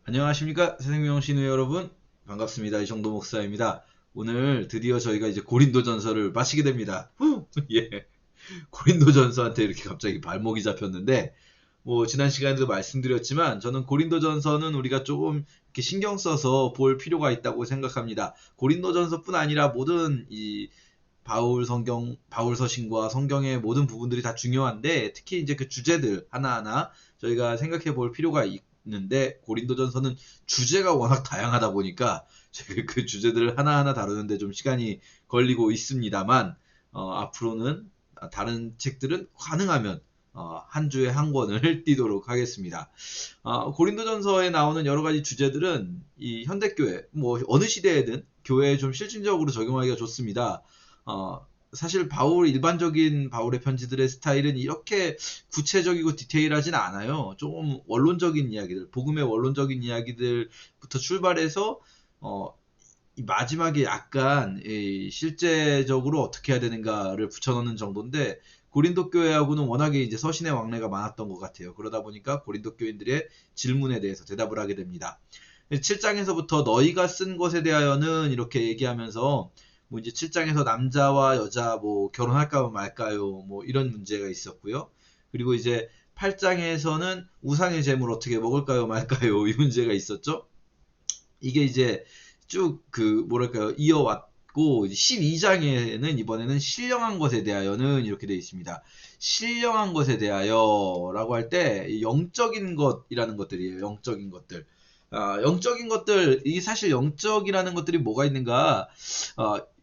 안녕하십니까 새생명신의 여러분, 반갑습니다. 이정도 목사입니다. 오늘 드디어 저희가 이제 고린도전서를 마치게 됩니다. 예. 고린도전서한테 이렇게 갑자기 발목이 잡혔는데, 뭐 지난 시간에도 말씀드렸지만 저는 고린도전서는 우리가 조금 이렇게 신경 써서 볼 필요가 있다고 생각합니다. 고린도전서뿐 아니라 모든 이 바울 서신과 성경의 모든 부분들이 다 중요한데, 특히 이제 그 주제들 하나하나 저희가 생각해 볼 필요가 있는데, 고린도전서는 주제가 워낙 다양하다 보니까 제가 그 주제들을 하나하나 다루는데 좀 시간이 걸리고 있습니다만, 앞으로는 다른 책들은 가능하면 한 주에 한 권을 띄도록 하겠습니다. 고린도전서에 나오는 여러 가지 주제들은 이 현대교회, 뭐 어느 시대에든 교회에 좀 실질적으로 적용하기가 좋습니다. 사실 일반적인 바울의 편지들의 스타일은 이렇게 구체적이고 디테일하진 않아요. 조금 원론적인 이야기들, 복음의 원론적인 이야기들부터 출발해서, 이 마지막에 약간 실제적으로 어떻게 해야 되는가를 붙여넣는 정도인데, 고린도 교회하고는 워낙에 이제 서신의 왕래가 많았던 것 같아요. 그러다 보니까 고린도 교인들의 질문에 대해서 대답을 하게 됩니다. 7장에서부터 너희가 쓴 것에 대하여는 이렇게 얘기하면서, 뭐 이제 7장에서 남자와 여자 뭐 결혼할까요 말까요 뭐 이런 문제가 있었고요. 그리고 이제 8장에서는 우상의 제물 어떻게 먹을까요 말까요 이 문제가 있었죠. 이게 이제 쭉 그 뭐랄까요 이어왔고, 12장에는 이번에는 신령한 것에 대하여는 이렇게 되어 있습니다. 신령한 것에 대하여라고 할 때 영적인 것이라는 것들이에요. 영적인 것들. 영적인 것들, 이 사실 영적이라는 것들이 뭐가 있는가?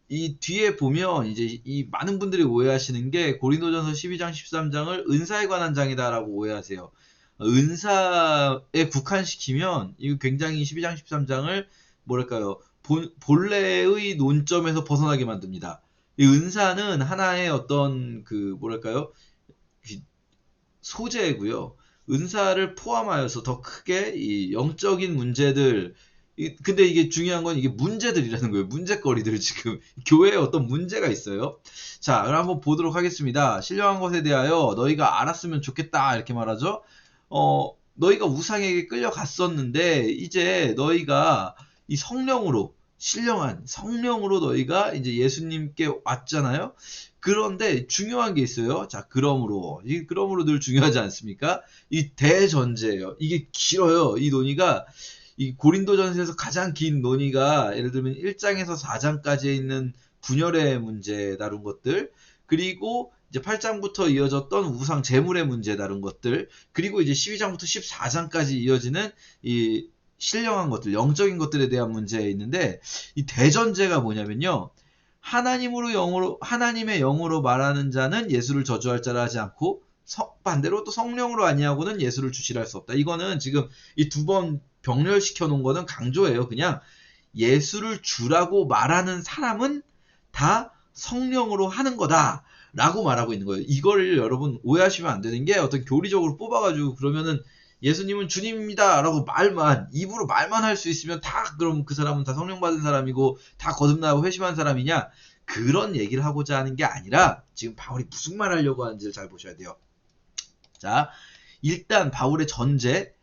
이 뒤에 보면 이제 이 많은 분들이 오해하시는 게, 고린도전서 12장 13장을 은사에 관한 장이다라고 오해하세요. 은사에 국한시키면 이거 굉장히 12장 13장을 뭐랄까요 본래의 논점에서 벗어나게 만듭니다. 이 은사는 하나의 어떤 그 뭐랄까요 소재고요. 은사를 포함하여서 더 크게 이 영적인 문제들, 근데 이게 중요한 건 이게 문제들이라는 거예요. 문제거리들, 지금 교회에 어떤 문제가 있어요. 자, 그럼 한번 보도록 하겠습니다. 신령한 것에 대하여 너희가 알았으면 좋겠다 이렇게 말하죠. 너희가 우상에게 끌려갔었는데 이제 너희가 이 성령으로, 신령한 성령으로 너희가 이제 예수님께 왔잖아요. 그런데 중요한 게 있어요. 자, 그러므로 늘 중요하지 않습니까? 이 대전제예요. 이게 길어요. 이 논의가, 이 고린도전서에서 가장 긴 논의가 예를 들면 1장에서 4장까지에 있는 분열의 문제 다룬 것들, 그리고 이제 8장부터 이어졌던 우상 제물의 문제 다룬 것들, 그리고 이제 12장부터 14장까지 이어지는 이 신령한 것들, 영적인 것들에 대한 문제에 있는데, 이 대전제가 뭐냐면요. 하나님의 영으로 말하는 자는 예수를 저주할 자라 하지 않고, 반대로 또 성령으로 아니하고는 예수를 주시라 할 수 없다. 이거는 지금 이 두 번 병렬시켜 놓은 거는 강조예요. 그냥 예수를 주라고 말하는 사람은 다 성령으로 하는 거다 라고 말하고 있는 거예요. 이거를 여러분 오해하시면 안 되는 게, 어떤 교리적으로 뽑아가지고 그러면은 예수님은 주님입니다 라고 입으로 말만 할 수 있으면 다, 그럼 그 사람은 다 성령 받은 사람이고 다 거듭나고 회심한 사람이냐, 그런 얘기를 하고자 하는 게 아니라, 지금 바울이 무슨 말 하려고 하는지를 잘 보셔야 돼요. 자, 일단 바울의 전제,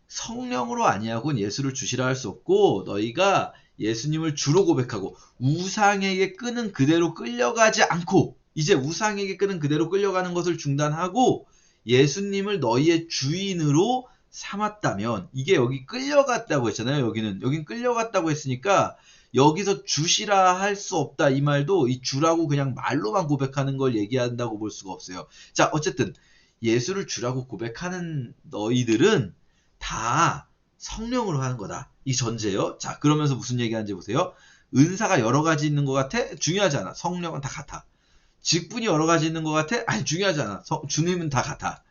성령으로 아니하고는 예수를 주시라 할 수 없고, 너희가 예수님을 주로 고백하고 우상에게 끄는 그대로 끌려가지 않고, 이제 우상에게 끄는 그대로 끌려가는 것을 중단하고 예수님을 너희의 주인으로 삼았다면, 이게 여기 끌려갔다고 했잖아요. 여긴 끌려갔다고 했으니까 여기서 주시라 할 수 없다 이 말도 이 주라고 그냥 말로만 고백하는 걸 얘기한다고 볼 수가 없어요. 자, 어쨌든 예수를 주라고 고백하는 너희들은 다 성령으로 하는 거다. 이 전제요. 자, 그러면서 무슨 얘기하는지 보세요. 은사가 여러 가지 있는 것 같아? 중요하지 않아. 성령은 다 같아. 직분이 여러 가지 있는 것 같아? 아니, 중요하지 않아. 주님은 다 같아.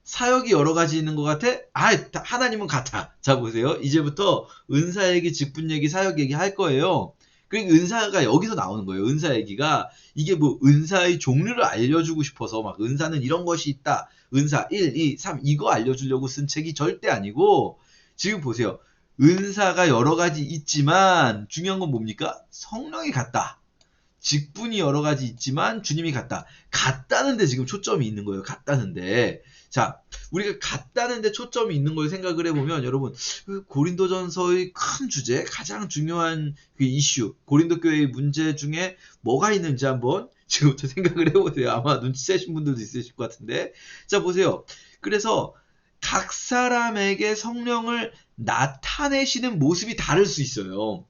사역이 여러 가지 있는 것 같아? 하나님은 같아. 자, 보세요. 이제부터 은사 얘기, 직분 얘기, 사역 얘기 할 거예요. 그러니까 은사가 여기서 나오는 거예요. 은사 얘기가, 이게 뭐 은사의 종류를 알려주고 싶어서 막 은사는 이런 것이 있다, 은사 1, 2, 3 이거 알려주려고 쓴 책이 절대 아니고, 지금 보세요. 은사가 여러 가지 있지만 중요한 건 뭡니까? 성령이 같다. 직분이 여러 가지 있지만 주님이 같다. 같다는데 지금 초점이 있는 거예요. 같다는데. 자, 우리가 같다는 데 초점이 있는 걸 생각을 해보면 여러분 그 고린도전서의 큰 주제, 가장 중요한 그 이슈, 고린도 교회의 문제 중에 뭐가 있는지 한번 지금부터 생각을 해보세요. 아마 눈치채신 분들도 있으실 것 같은데. 자, 보세요. 그래서 각 사람에게 성령을 나타내시는 모습이 다를 수 있어요.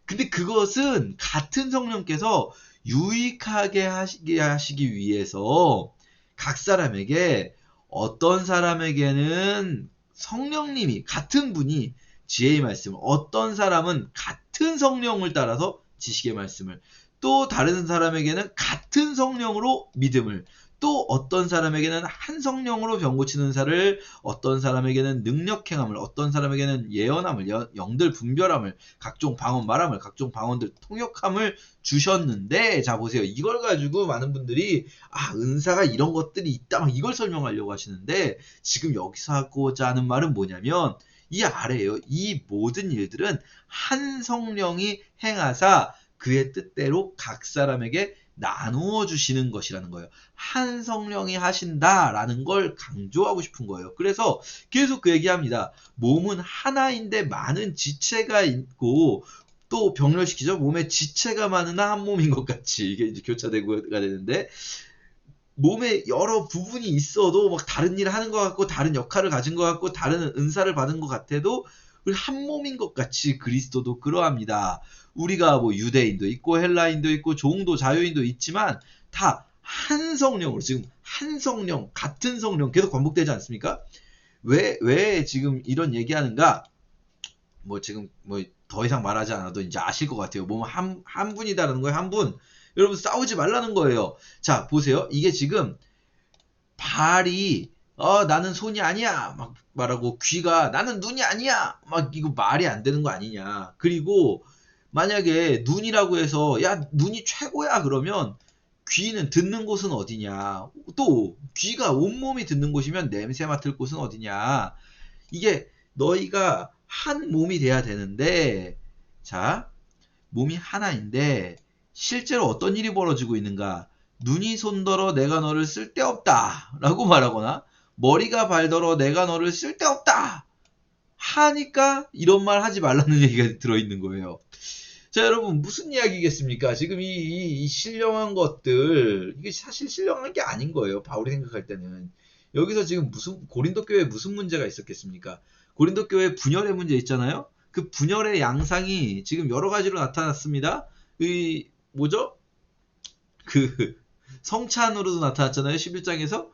근데 그것은 같은 성령께서 유익하게 하시기 위해서 각 사람에게, 어떤 사람에게는 성령님이 같은 분이 지혜의 말씀을, 어떤 사람은 같은 성령을 따라서 지식의 말씀을, 또 다른 사람에게는 같은 성령으로 믿음을, 또 어떤 사람에게는 한 성령으로 병 고치는 은사를, 어떤 사람에게는 능력 행함을, 어떤 사람에게는 예언함을, 영들 분별함을, 각종 방언 말함을, 각종 방언들 통역함을 주셨는데, 자 보세요. 이걸 가지고 많은 분들이 은사가 이런 것들이 있다 막 이걸 설명하려고 하시는데, 지금 여기서 하고자 하는 말은 뭐냐면 이 아래에요. 이 모든 일들은 한 성령이 행하사 그의 뜻대로 각 사람에게 나누어 주시는 것이라는 거예요. 한 성령이 하신다라는 걸 강조하고 싶은 거예요. 그래서 계속 그 얘기합니다. 몸은 하나인데 많은 지체가 있고, 또 병렬시키죠. 몸에 지체가 많으나 한 몸인 것 같이, 이게 이제 교차대구가 되는데, 몸에 여러 부분이 있어도 막 다른 일을 하는 것 같고, 다른 역할을 가진 것 같고, 다른 은사를 받은 것 같아도 한 몸인 것 같이 그리스도도 그러합니다. 우리가 뭐 유대인도 있고 헬라인도 있고 종도 자유인도 있지만 다 한 성령으로, 지금 한 성령, 같은 성령 계속 반복되지 않습니까? 왜 지금 이런 얘기하는가? 뭐 지금 뭐 더 이상 말하지 않아도 이제 아실 것 같아요. 몸은 한 분이다라는 거예요. 한 분. 여러분 싸우지 말라는 거예요. 자 보세요. 이게 지금 발이 나는 손이 아니야 막 말하고, 귀가 나는 눈이 아니야 막, 이거 말이 안 되는 거 아니냐. 그리고 만약에 눈이라고 해서 야 눈이 최고야 그러면 귀는 듣는 곳은 어디냐. 또 귀가 온몸이 듣는 곳이면 냄새 맡을 곳은 어디냐. 이게 너희가 한 몸이 돼야 되는데, 자 몸이 하나인데 실제로 어떤 일이 벌어지고 있는가. 눈이 손더러 내가 너를 쓸데없다 라고 말하거나, 머리가 발더러 내가 너를 쓸데없다 하니까 이런 말 하지 말라는 얘기가 들어있는 거예요. 자 여러분 무슨 이야기겠습니까? 지금 이 신령한 것들, 이게 사실 신령한 게 아닌 거예요. 바울이 생각할 때는. 여기서 지금 무슨 고린도 교회에 무슨 문제가 있었겠습니까? 고린도 교회 분열의 문제 있잖아요. 그 분열의 양상이 지금 여러 가지로 나타났습니다. 이 뭐죠? 그 성찬으로도 나타났잖아요. 11장에서.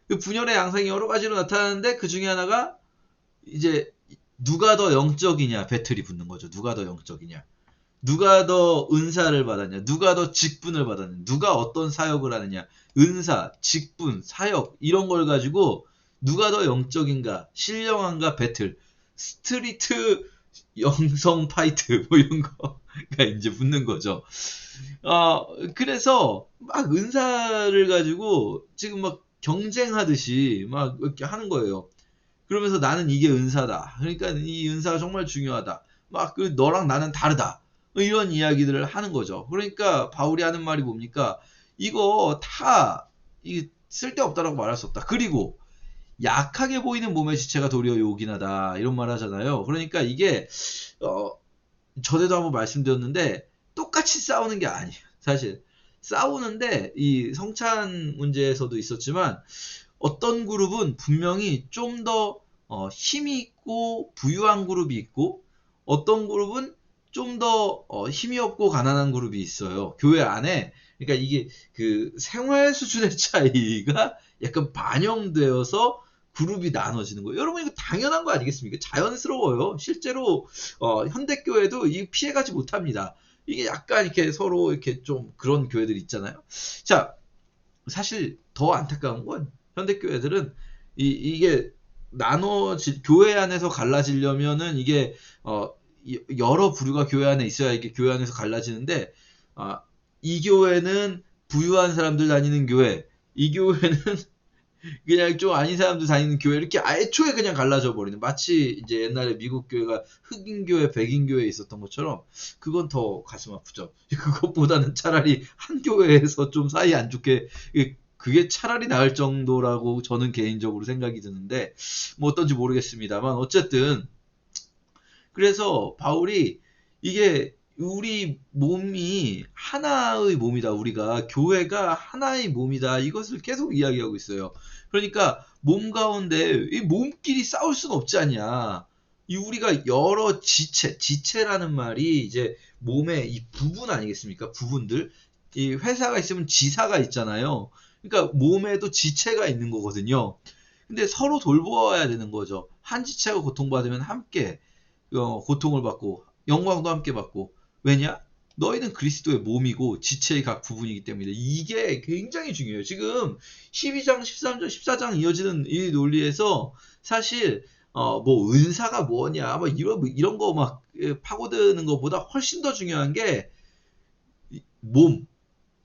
그 분열의 양상이 여러 가지로 나타나는데 그 중에 하나가 이제 누가 더 영적이냐 배틀이 붙는 거죠. 누가 더 영적이냐. 누가 더 은사를 받았냐. 누가 더 직분을 받았냐. 누가 어떤 사역을 하느냐. 은사, 직분, 사역 이런 걸 가지고 누가 더 영적인가, 신령한가 배틀. 스트리트 영성 파이트 뭐 이런 거가 이제 붙는 거죠. 그래서 막 은사를 가지고 지금 막 경쟁하듯이 막 이렇게 하는 거예요. 그러면서 나는 이게 은사다. 그러니까 이 은사가 정말 중요하다. 막 너랑 나는 다르다. 이런 이야기들을 하는 거죠. 그러니까 바울이 하는 말이 뭡니까? 이거 다 쓸데없다라고 말할 수 없다. 그리고 약하게 보이는 몸의 지체가 도리어 요긴하다. 이런 말 하잖아요. 그러니까 이게 전에도 한번 말씀드렸는데 똑같이 싸우는 게 아니에요. 사실 싸우는데 이 성찬 문제에서도 있었지만 어떤 그룹은 분명히 좀 더 힘이 있고 부유한 그룹이 있고, 어떤 그룹은 좀 더 힘이 없고 가난한 그룹이 있어요. 교회 안에. 그러니까 이게 그 생활 수준의 차이가 약간 반영되어서 그룹이 나눠지는 거예요. 여러분 이거 당연한 거 아니겠습니까? 자연스러워요. 실제로 현대교회도 이 피해가지 못합니다. 이게 약간 이렇게 서로 이렇게 좀 그런 교회들이 있잖아요. 자, 사실 더 안타까운 건 현대교회들은 이게 교회 안에서 갈라지려면은 이게 여러 부류가 교회 안에 있어야 이게 교회 안에서 갈라지는데, 이 교회는 부유한 사람들 다니는 교회, 이 교회는 그냥 좀 아닌 사람들 다니는 교회, 이렇게 애초에 그냥 갈라져 버리는, 마치 이제 옛날에 미국 교회가 흑인 교회, 백인 교회에 있었던 것처럼. 그건 더 가슴 아프죠. 그것보다는 차라리 한 교회에서 좀 사이 안 좋게 그게 차라리 나을 정도라고 저는 개인적으로 생각이 드는데, 뭐 어떤지 모르겠습니다만, 어쨌든, 그래서 바울이 이게 우리 몸이 하나의 몸이다. 우리가 교회가 하나의 몸이다. 이것을 계속 이야기하고 있어요. 그러니까 몸 가운데 이 몸끼리 싸울 수는 없지 않냐. 이 우리가 여러 지체라는 말이 이제 몸의 이 부분 아니겠습니까? 부분들. 이 회사가 있으면 지사가 있잖아요. 그러니까 몸에도 지체가 있는 거거든요. 근데 서로 돌보아야 되는 거죠. 한 지체가 고통받으면 함께 고통을 받고 영광도 함께 받고. 왜냐? 너희는 그리스도의 몸이고 지체의 각 부분이기 때문에 이게 굉장히 중요해요. 지금 12장, 13장, 14장 이어지는 이 논리에서 사실 뭐 은사가 뭐냐, 뭐 이런 거 막 파고드는 것보다 훨씬 더 중요한 게 몸,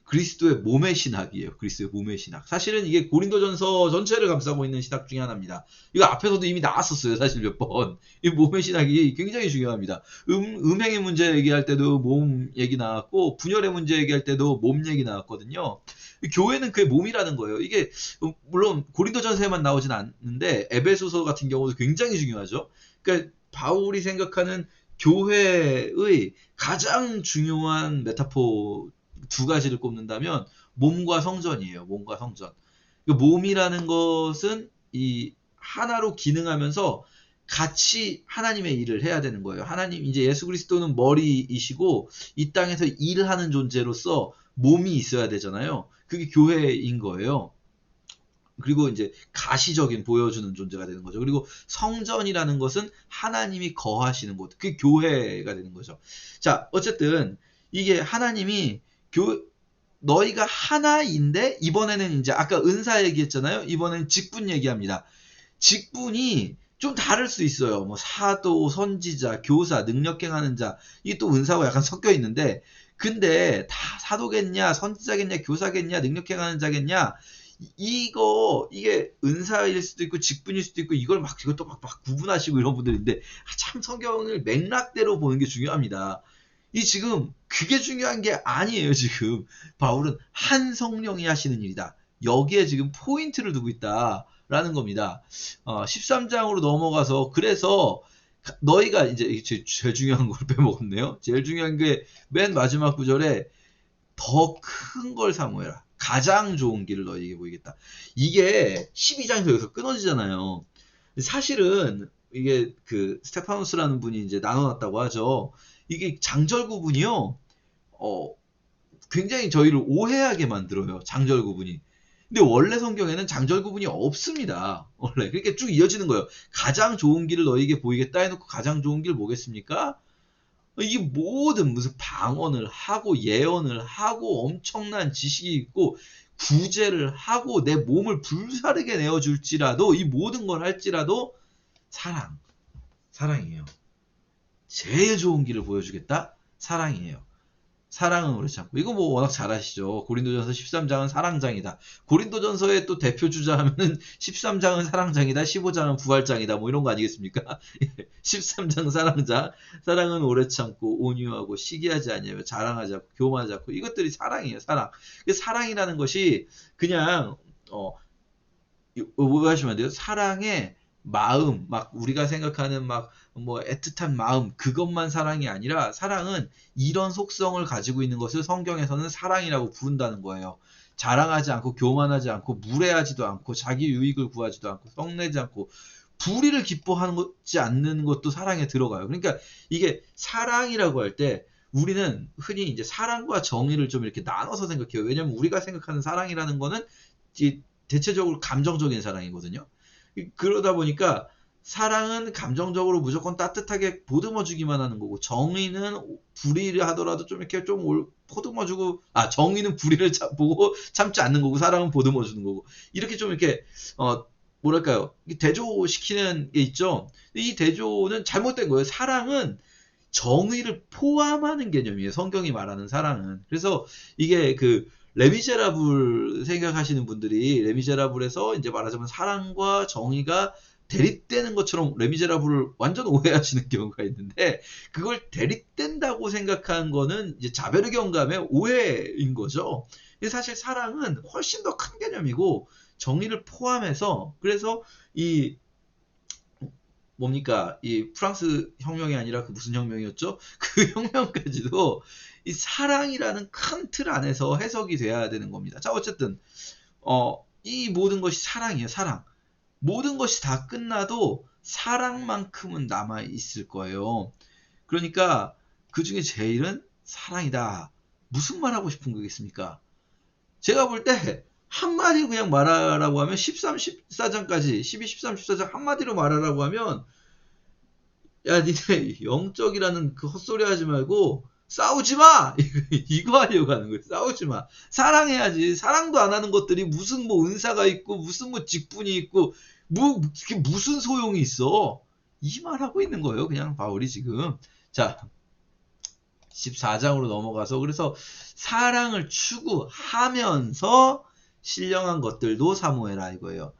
그리스도의 몸의 신학이에요. 그리스도의 몸의 신학. 사실은 이게 고린도전서 전체를 감싸고 있는 신학 중에 하나입니다. 이거 앞에서도 이미 나왔었어요. 사실 몇 번. 이 몸의 신학이 굉장히 중요합니다. 음행의 문제 얘기할 때도 몸 얘기 나왔고, 분열의 문제 얘기할 때도 몸 얘기 나왔거든요. 교회는 그의 몸이라는 거예요. 이게 물론 고린도전서에만 나오진 않는데 에베소서 같은 경우도 굉장히 중요하죠. 그러니까 바울이 생각하는 교회의 가장 중요한 메타포 두 가지를 꼽는다면 몸과 성전이에요. 몸과 성전. 몸이라는 것은 이 하나로 기능하면서 같이 하나님의 일을 해야 되는 거예요. 하나님 이제 예수 그리스도는 머리이시고 이 땅에서 일을 하는 존재로서 몸이 있어야 되잖아요. 그게 교회인 거예요. 그리고 이제 가시적인 보여주는 존재가 되는 거죠. 그리고 성전이라는 것은 하나님이 거하시는 곳, 그 교회가 되는 거죠. 자, 어쨌든 이게 하나님이 너희가 하나인데 이번에는 이제 아까 은사 얘기했잖아요. 이번에는 직분 얘기합니다. 직분이 좀 다를 수 있어요. 뭐 사도, 선지자, 교사, 능력 행하는 자. 이게 또 은사가 약간 섞여 있는데 근데 다 사도겠냐, 선지자겠냐, 교사겠냐, 능력 행하는 자겠냐? 이게 은사일 수도 있고 직분일 수도 있고 이것도 막 구분하시고 이런 분들인데 참 성경을 맥락대로 보는 게 중요합니다. 이 지금 그게 중요한 게 아니에요. 지금 바울은 한 성령이 하시는 일이다. 여기에 지금 포인트를 두고 있다라는 겁니다. 13장으로 넘어가서 그래서 너희가 이제 제일 중요한 걸 빼먹었네요. 제일 중요한 게 맨 마지막 구절에 더 큰 걸 사모해라. 가장 좋은 길을 너희에게 보이겠다. 이게 12장에서 여기서 끊어지잖아요. 사실은 이게 그 스테파노스라는 분이 이제 나눠놨다고 하죠. 이게 장절 구분이요. 굉장히 저희를 오해하게 만들어요. 장절 구분이. 근데 원래 성경에는 장절 구분이 없습니다. 원래. 그렇게 쭉 이어지는 거예요. 가장 좋은 길을 너희에게 보이겠다 해놓고 가장 좋은 길 뭐겠습니까? 이게 모든 무슨 방언을 하고 예언을 하고 엄청난 지식이 있고 구제를 하고 내 몸을 불사르게 내어줄지라도 이 모든 걸 할지라도 사랑이에요. 제일 좋은 길을 보여주겠다? 사랑이에요. 사랑은 그렇지 않고 이거 뭐 워낙 잘 아시죠. 고린도전서 13장은 사랑장이다. 고린도전서의 또 대표 주자하면은 13장은 사랑장이다. 15장은 부활장이다. 뭐 이런 거 아니겠습니까? 13장 사랑장. 사랑은 오래 참고 온유하고 시기하지 아니하며 자랑하지 않고 교만하지 않고 이것들이 사랑이에요. 사랑. 사랑이라는 것이 그냥 뭐 하시면 돼요? 사랑의 마음, 막 우리가 생각하는 막 뭐 애틋한 마음 그것만 사랑이 아니라 사랑은 이런 속성을 가지고 있는 것을 성경에서는 사랑이라고 부른다는 거예요. 자랑하지 않고 교만하지 않고 무례하지도 않고 자기 유익을 구하지도 않고 성내지 않고 불의를 기뻐하지 않는 것도 사랑에 들어가요. 그러니까 이게 사랑이라고 할 때 우리는 흔히 이제 사랑과 정의를 좀 이렇게 나눠서 생각해요. 왜냐면 우리가 생각하는 사랑이라는 거는 대체적으로 감정적인 사랑이거든요. 그러다 보니까 사랑은 감정적으로 무조건 따뜻하게 보듬어주기만 하는 거고 정의는 불의를 하더라도 좀 이렇게 좀 보듬어주고 정의는 불의를 보고 참지 않는 거고 사랑은 보듬어주는 거고 이렇게 좀 이렇게 뭐랄까요 대조시키는 게 있죠. 이 대조는 잘못된 거예요. 사랑은 정의를 포함하는 개념이에요. 성경이 말하는 사랑은. 그래서 이게 그 레미제라블 생각하시는 분들이 레미제라블에서 이제 말하자면 사랑과 정의가 대립되는 것처럼 레미제라블을 완전 오해하시는 경우가 있는데 그걸 대립된다고 생각한 거는 이제 자베르 경감의 오해인 거죠. 사실 사랑은 훨씬 더 큰 개념이고 정의를 포함해서, 그래서 이 뭡니까, 이 프랑스 혁명이 아니라 그 무슨 혁명이었죠? 그 혁명까지도 이 사랑이라는 큰 틀 안에서 해석이 돼야 되는 겁니다. 자, 어쨌든 이 모든 것이 사랑이에요. 사랑. 모든 것이 다 끝나도 사랑만큼은 남아 있을 거예요. 그러니까 그 중에 제일은 사랑이다. 무슨 말 하고 싶은 거겠습니까? 제가 볼 때 한마디로 그냥 말하라고 하면 13, 14장까지 12, 13, 14장 한마디로 말하라고 하면, 야 니네 영적이라는 그 헛소리 하지 말고 싸우지 마! 이거 하려고 하는 거예요. 싸우지 마. 사랑해야지. 사랑도 안 하는 것들이 무슨 뭐 은사가 있고 무슨 뭐 직분이 있고 그게 무슨 소용이 있어. 이 말 하고 있는 거예요. 그냥 바울이 지금. 자, 14장으로 넘어가서, 그래서 사랑을 추구하면서 신령한 것들도 사모해라 이거예요.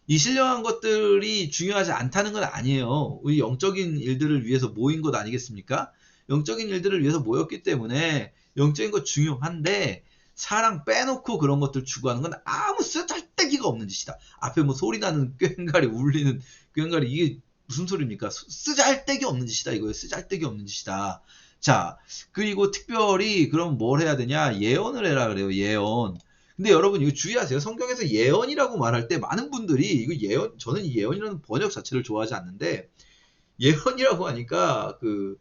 이 신령한 것들이 중요하지 않다는 건 아니에요. 우리 영적인 일들을 위해서 모인 것 아니겠습니까? 영적인 일들을 위해서 모였기 때문에 영적인 것 중요한데, 사랑 빼놓고 그런 것들 추구하는 건 아무 쓰잘데기가 없는 짓이다. 앞에 뭐 소리 나는 꽹가리 울리는 꽹가리, 이게 무슨 소리입니까? 쓰잘데기 없는 짓이다 이거예요. 쓰잘데기 없는 짓이다. 자, 그리고 특별히 그럼 뭘 해야 되냐? 예언을 해라 그래요. 예언. 근데 여러분 이거 주의하세요. 성경에서 예언이라고 말할 때 많은 분들이 이거 예언, 저는 이 예언이라는 번역 자체를 좋아하지 않는데, 예언이라고 하니까 그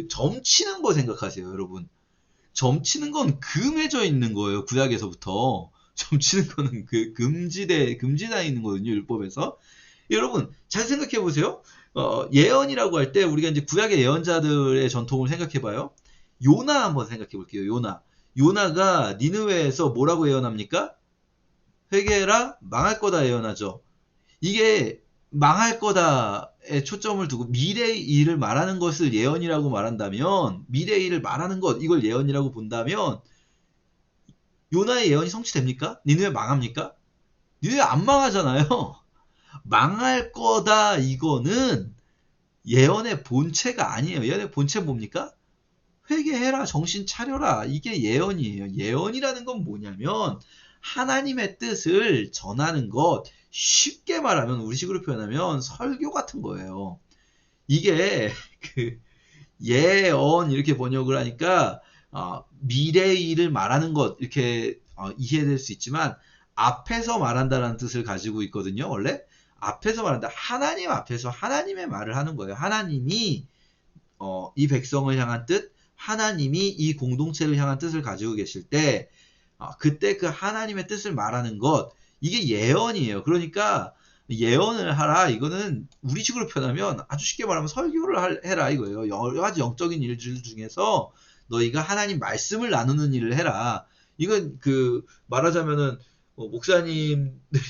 점치는 거 생각하세요, 여러분. 점치는 건 금해져 있는 거예요, 구약에서부터. 점치는 거는 그 금지되어 있는 거거든요, 율법에서. 여러분, 잘 생각해 보세요. 예언이라고 할 때 우리가 이제 구약의 예언자들의 전통을 생각해 봐요. 요나 한번 생각해 볼게요, 요나. 요나가 니느웨에서 뭐라고 예언합니까? 회개해라, 망할 거다 예언하죠. 이게 망할 거다에 초점을 두고 미래의 일을 말하는 것을 예언이라고 말한다면, 미래의 일을 말하는 것, 이걸 예언이라고 본다면, 요나의 예언이 성취됩니까? 니느웨 망합니까? 니느웨 안 망하잖아요. 망할 거다 이거는 예언의 본체가 아니에요. 예언의 본체 뭡니까? 회개해라, 정신 차려라. 이게 예언이에요. 예언이라는 건 뭐냐면 하나님의 뜻을 전하는 것, 쉽게 말하면 우리식으로 표현하면 설교 같은 거예요. 이게 그 예언 이렇게 번역을 하니까 미래의 일을 말하는 것 이렇게 이해될 수 있지만, 앞에서 말한다라는 뜻을 가지고 있거든요. 원래 앞에서 말한다. 하나님 앞에서 하나님의 말을 하는 거예요. 하나님이 이 백성을 향한 뜻, 하나님이 이 공동체를 향한 뜻을 가지고 계실 때, 그때 그 하나님의 뜻을 말하는 것, 이게 예언이에요. 그러니까 예언을 하라. 이거는 우리식으로 표현하면 아주 쉽게 말하면 설교를 해라 이거예요. 여러 가지 영적인 일들 중에서 너희가 하나님 말씀을 나누는 일을 해라. 이건 그 말하자면은 목사님들이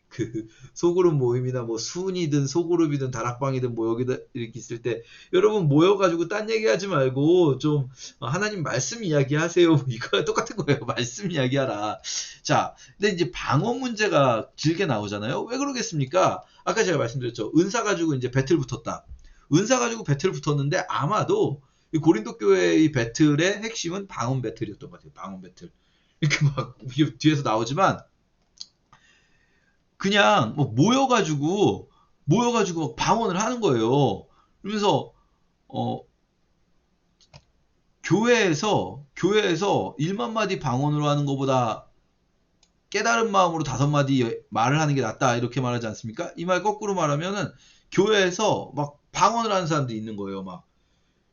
그 소그룹 모임이나 뭐 수은이든 소그룹이든 다락방이든 뭐 여기다 이렇게 있을 때, 여러분 모여가지고 딴 얘기하지 말고 좀 하나님 말씀 이야기하세요. 이거 똑같은 거예요. 말씀 이야기하라. 자, 근데 이제 방어 문제가 길게 나오잖아요. 왜 그러겠습니까? 아까 제가 말씀드렸죠. 은사 가지고 이제 배틀 붙었다. 은사 가지고 배틀 붙었는데 아마도 이 고린도 교회의 배틀의 핵심은 방언 배틀이었던 것 같아요. 방언 배틀. 이렇게 막 뒤에서 나오지만 그냥 뭐 모여가지고 막 방언을 하는 거예요. 그러면서 교회에서 1만 마디 방언으로 하는 것보다 깨달은 마음으로 5마디 말을 하는 게 낫다 이렇게 말하지 않습니까? 이 말 거꾸로 말하면은 교회에서 막 방언을 하는 사람들이 있는 거예요. 막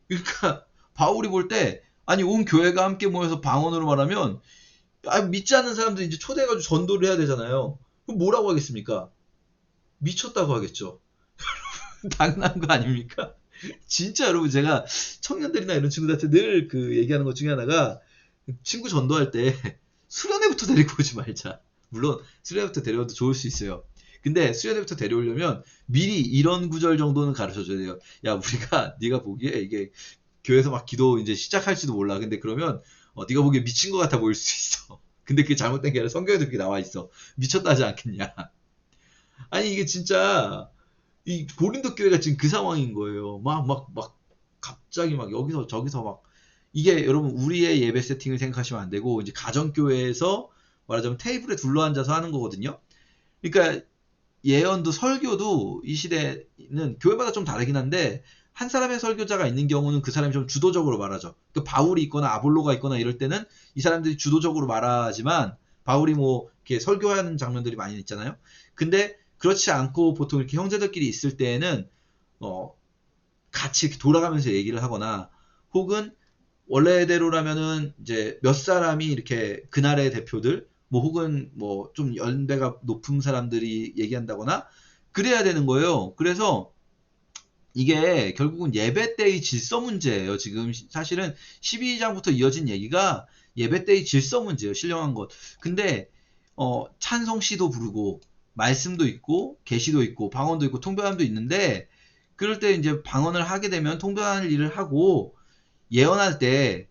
그러니까 바울이 볼 때, 아니 온 교회가 함께 모여서 방언으로 말하면 믿지 않는 사람들 이제 초대해가지고 전도를 해야 되잖아요. 그럼 뭐라고 하겠습니까? 미쳤다고 하겠죠. 당연한 거 아닙니까? 진짜 여러분, 제가 청년들이나 이런 친구들한테 늘 그 얘기하는 것 중에 하나가, 친구 전도할 때 수련회부터 데리고 오지 말자. 물론 수련회부터 데려와도 좋을 수 있어요. 근데 수련회부터 데려오려면 미리 이런 구절 정도는 가르쳐줘야 돼요. 야, 우리가 네가 보기에 이게 교회에서 막 기도 이제 시작할지도 몰라. 근데 그러면 네가 보기에 미친 것 같아 보일 수 있어. 근데 그게 잘못된 게 아니라 성경에도 그렇게 나와 있어. 미쳤다 하지 않겠냐. 아니 이게 진짜 이 고린도 교회가 지금 그 상황인 거예요. 막 갑자기 막 여기서 저기서 막 이게 여러분 우리의 예배 세팅을 생각하시면 안 되고 이제 가정교회에서 말하자면 테이블에 둘러앉아서 하는 거거든요. 그러니까 예언도 설교도 이 시대는 교회마다 좀 다르긴 한데 한 사람의 설교자가 있는 경우는 그 사람이 좀 주도적으로 말하죠. 그 바울이 있거나 아볼로가 있거나 이럴 때는 이 사람들이 주도적으로 말하지만 바울이 뭐 이렇게 설교하는 장면들이 많이 있잖아요. 근데 그렇지 않고 보통 이렇게 형제들끼리 있을 때에는 같이 이렇게 돌아가면서 얘기를 하거나 혹은 원래대로라면은 이제 몇 사람이 이렇게 그날의 대표들 뭐 혹은 뭐 좀 연배가 높은 사람들이 얘기한다거나 그래야 되는 거예요. 그래서 이게 결국은 예배 때의 질서 문제예요. 지금 사실은 12장부터 이어진 얘기가 예배 때의 질서 문제예요. 신령한 것. 근데 찬송시도 부르고 말씀도 있고 계시도 있고 방언도 있고 통변함도 있는데 그럴 때 이제 방언을 하게 되면 통변하는 일을 하고 예언할 때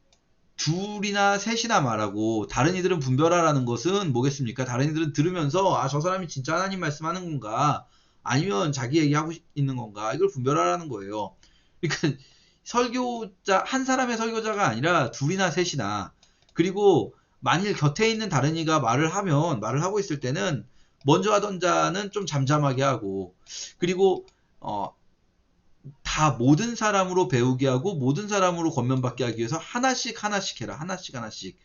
둘이나 셋이나 말하고 다른 이들은 분별하라는 것은 뭐겠습니까? 다른 이들은 들으면서 아, 저 사람이 진짜 하나님 말씀하는 건가? 아니면 자기 얘기하고 있는 건가? 이걸 분별하라는 거예요. 그러니까 설교자 한 사람의 설교자가 아니라 둘이나 셋이나 그리고 만일 곁에 있는 다른 이가 말을 하면 말을 하고 있을 때는 먼저 하던 자는 좀 잠잠하게 하고 그리고 다 모든 사람으로 배우게 하고 모든 사람으로 권면받게 하기 위해서 하나씩 하나씩 해라. 하나씩 하나씩.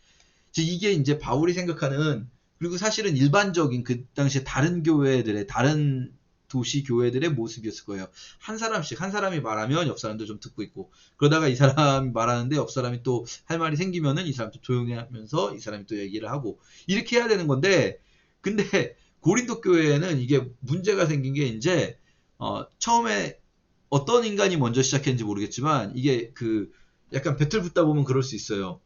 이게 이제 바울이 생각하는 그리고 사실은 일반적인 그 당시에 다른 교회들의 다른 도시 교회들의 모습이었을 거예요. 한 사람씩 한 사람이 말하면 옆 사람도 좀 듣고 있고 그러다가 이 사람이 말하는데 옆 사람이 또 할 말이 생기면은 이 사람도 조용히 하면서 이 사람이 또 얘기를 하고 이렇게 해야 되는 건데 근데 고린도 교회에는 이게 문제가 생긴 게 이제 처음에 어떤 인간이 먼저 시작했는지 모르겠지만 이게 그 약간 배틀 붙다 보면 그럴 수 있어요.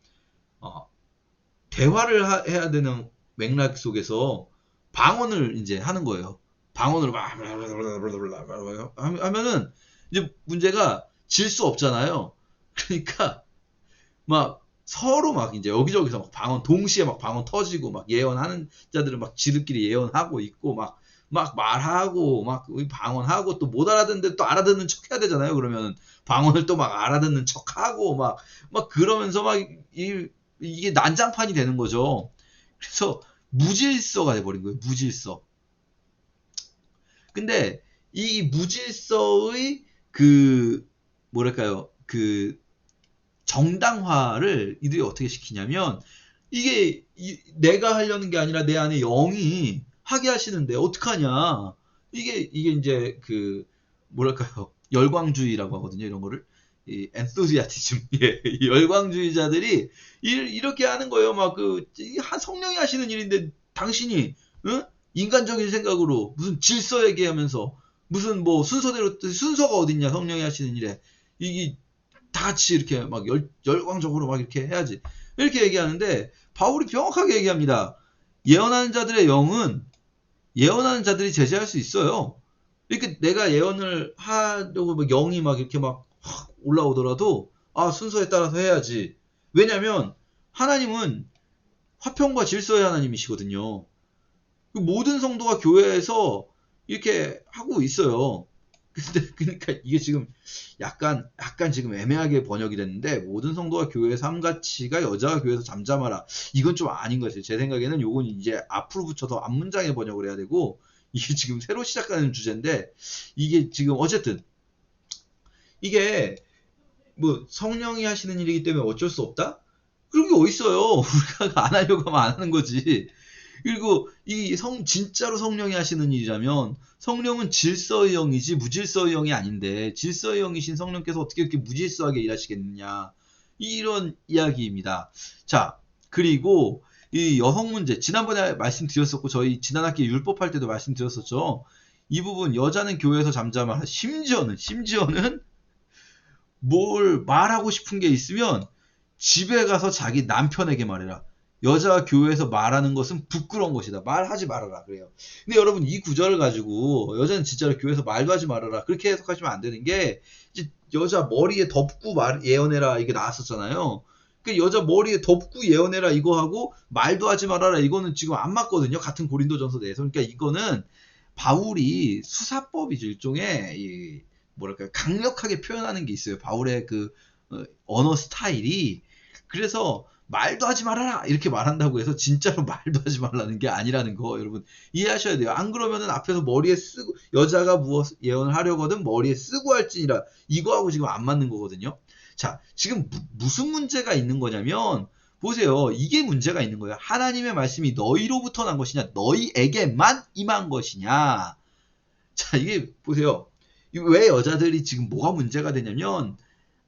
대화를 해야 되는 맥락 속에서 방언을 이제 하는 거예요. 방언으로 막 하면은 이제 문제가 질 수 없잖아요. 그러니까 막 서로 막 이제 여기저기서 막 방언 동시에 막 방언 터지고 막 예언하는 자들은 막 지들끼리 예언하고 있고 막 말하고 막 방언하고 또 못 알아듣는데 또 알아듣는 척 해야 되잖아요. 그러면 방언을 또 막 알아듣는 척하고 막 그러면서 막 이게 난장판이 되는 거죠. 그래서 무질서가 돼버린 거예요. 무질서. 근데 이 무질서의 그 뭐랄까요 그 정당화를 이들이 어떻게 시키냐면 이게 내가 하려는 게 아니라 내 안에 영이 하게 하시는데 어떡하냐 이게 이제 그 뭐랄까요 열광주의라고 하거든요 이런 거를 이 엔소시아티즘 이 열광주의자들이 이렇게 하는 거예요 막 그 성령이 하시는 일인데 당신이 응? 인간적인 생각으로 무슨 질서 얘기하면서 무슨 뭐 순서대로 순서가 어딨냐 성령이 하시는 일에 이게 다 같이 이렇게 막 열광적으로 막 이렇게 해야지. 이렇게 얘기하는데 바울이 명확하게 얘기합니다. 예언하는 자들의 영은 예언하는 자들이 제재할 수 있어요. 이렇게 내가 예언을 하려고 막 영이 막 이렇게 막 올라오더라도 아 순서에 따라서 해야지. 왜냐면 하나님은 화평과 질서의 하나님이시거든요. 모든 성도가 교회에서 이렇게 하고 있어요. 근데 그러니까 이게 지금 약간 지금 애매하게 번역이 됐는데 모든 성도가 교회의 삶 가치가 여자가 교회에서 잠잠하라. 이건 좀 아닌 것 같아요. 제 생각에는 요건 이제 앞으로 붙여서 앞문장에 번역을 해야 되고 이게 지금 새로 시작하는 주제인데 이게 지금 어쨌든 이게 뭐 성령이 하시는 일이기 때문에 어쩔 수 없다? 그런 게 어딨어요. 우리가 안 하려고 하면 안 하는 거지. 그리고 진짜로 성령이 하시는 일이라면 성령은 질서의 영이지 무질서의 영이 아닌데 질서의 영이신 성령께서 어떻게 이렇게 무질서하게 일하시겠느냐. 이런 이야기입니다. 자, 그리고 이 여성 문제 지난번에 말씀드렸었고 저희 지난 학기 율법할 때도 말씀드렸었죠. 이 부분 여자는 교회에서 잠잠하라. 심지어는 뭘 말하고 싶은 게 있으면 집에 가서 자기 남편에게 말해라. 여자가 교회에서 말하는 것은 부끄러운 것이다. 말하지 말아라. 그래요. 근데 여러분 이 구절을 가지고 여자는 진짜로 교회에서 말도 하지 말아라. 그렇게 해석하시면 안 되는 게 이제 여자 머리에 덮고 예언해라 이게 나왔었잖아요. 그 여자 머리에 덮고 예언해라 이거 하고 말도 하지 말아라 이거는 지금 안 맞거든요. 같은 고린도전서 내에서. 그러니까 이거는 바울이 수사법이죠. 일종의 뭐랄까 강력하게 표현하는 게 있어요. 바울의 그 언어 스타일이 그래서 말도 하지 말아라 이렇게 말한다고 해서 진짜로 말도 하지 말라는 게 아니라는 거 여러분 이해하셔야 돼요. 안 그러면은 앞에서 머리에 쓰고 여자가 무엇 예언을 하려거든 머리에 쓰고 할지니라 이거하고 지금 안 맞는 거거든요. 자, 지금 무슨 문제가 있는 거냐면 보세요. 이게 문제가 있는 거예요. 하나님의 말씀이 너희로부터 난 것이냐 너희에게만 임한 것이냐. 자, 이게 보세요. 왜 여자들이 지금 뭐가 문제가 되냐면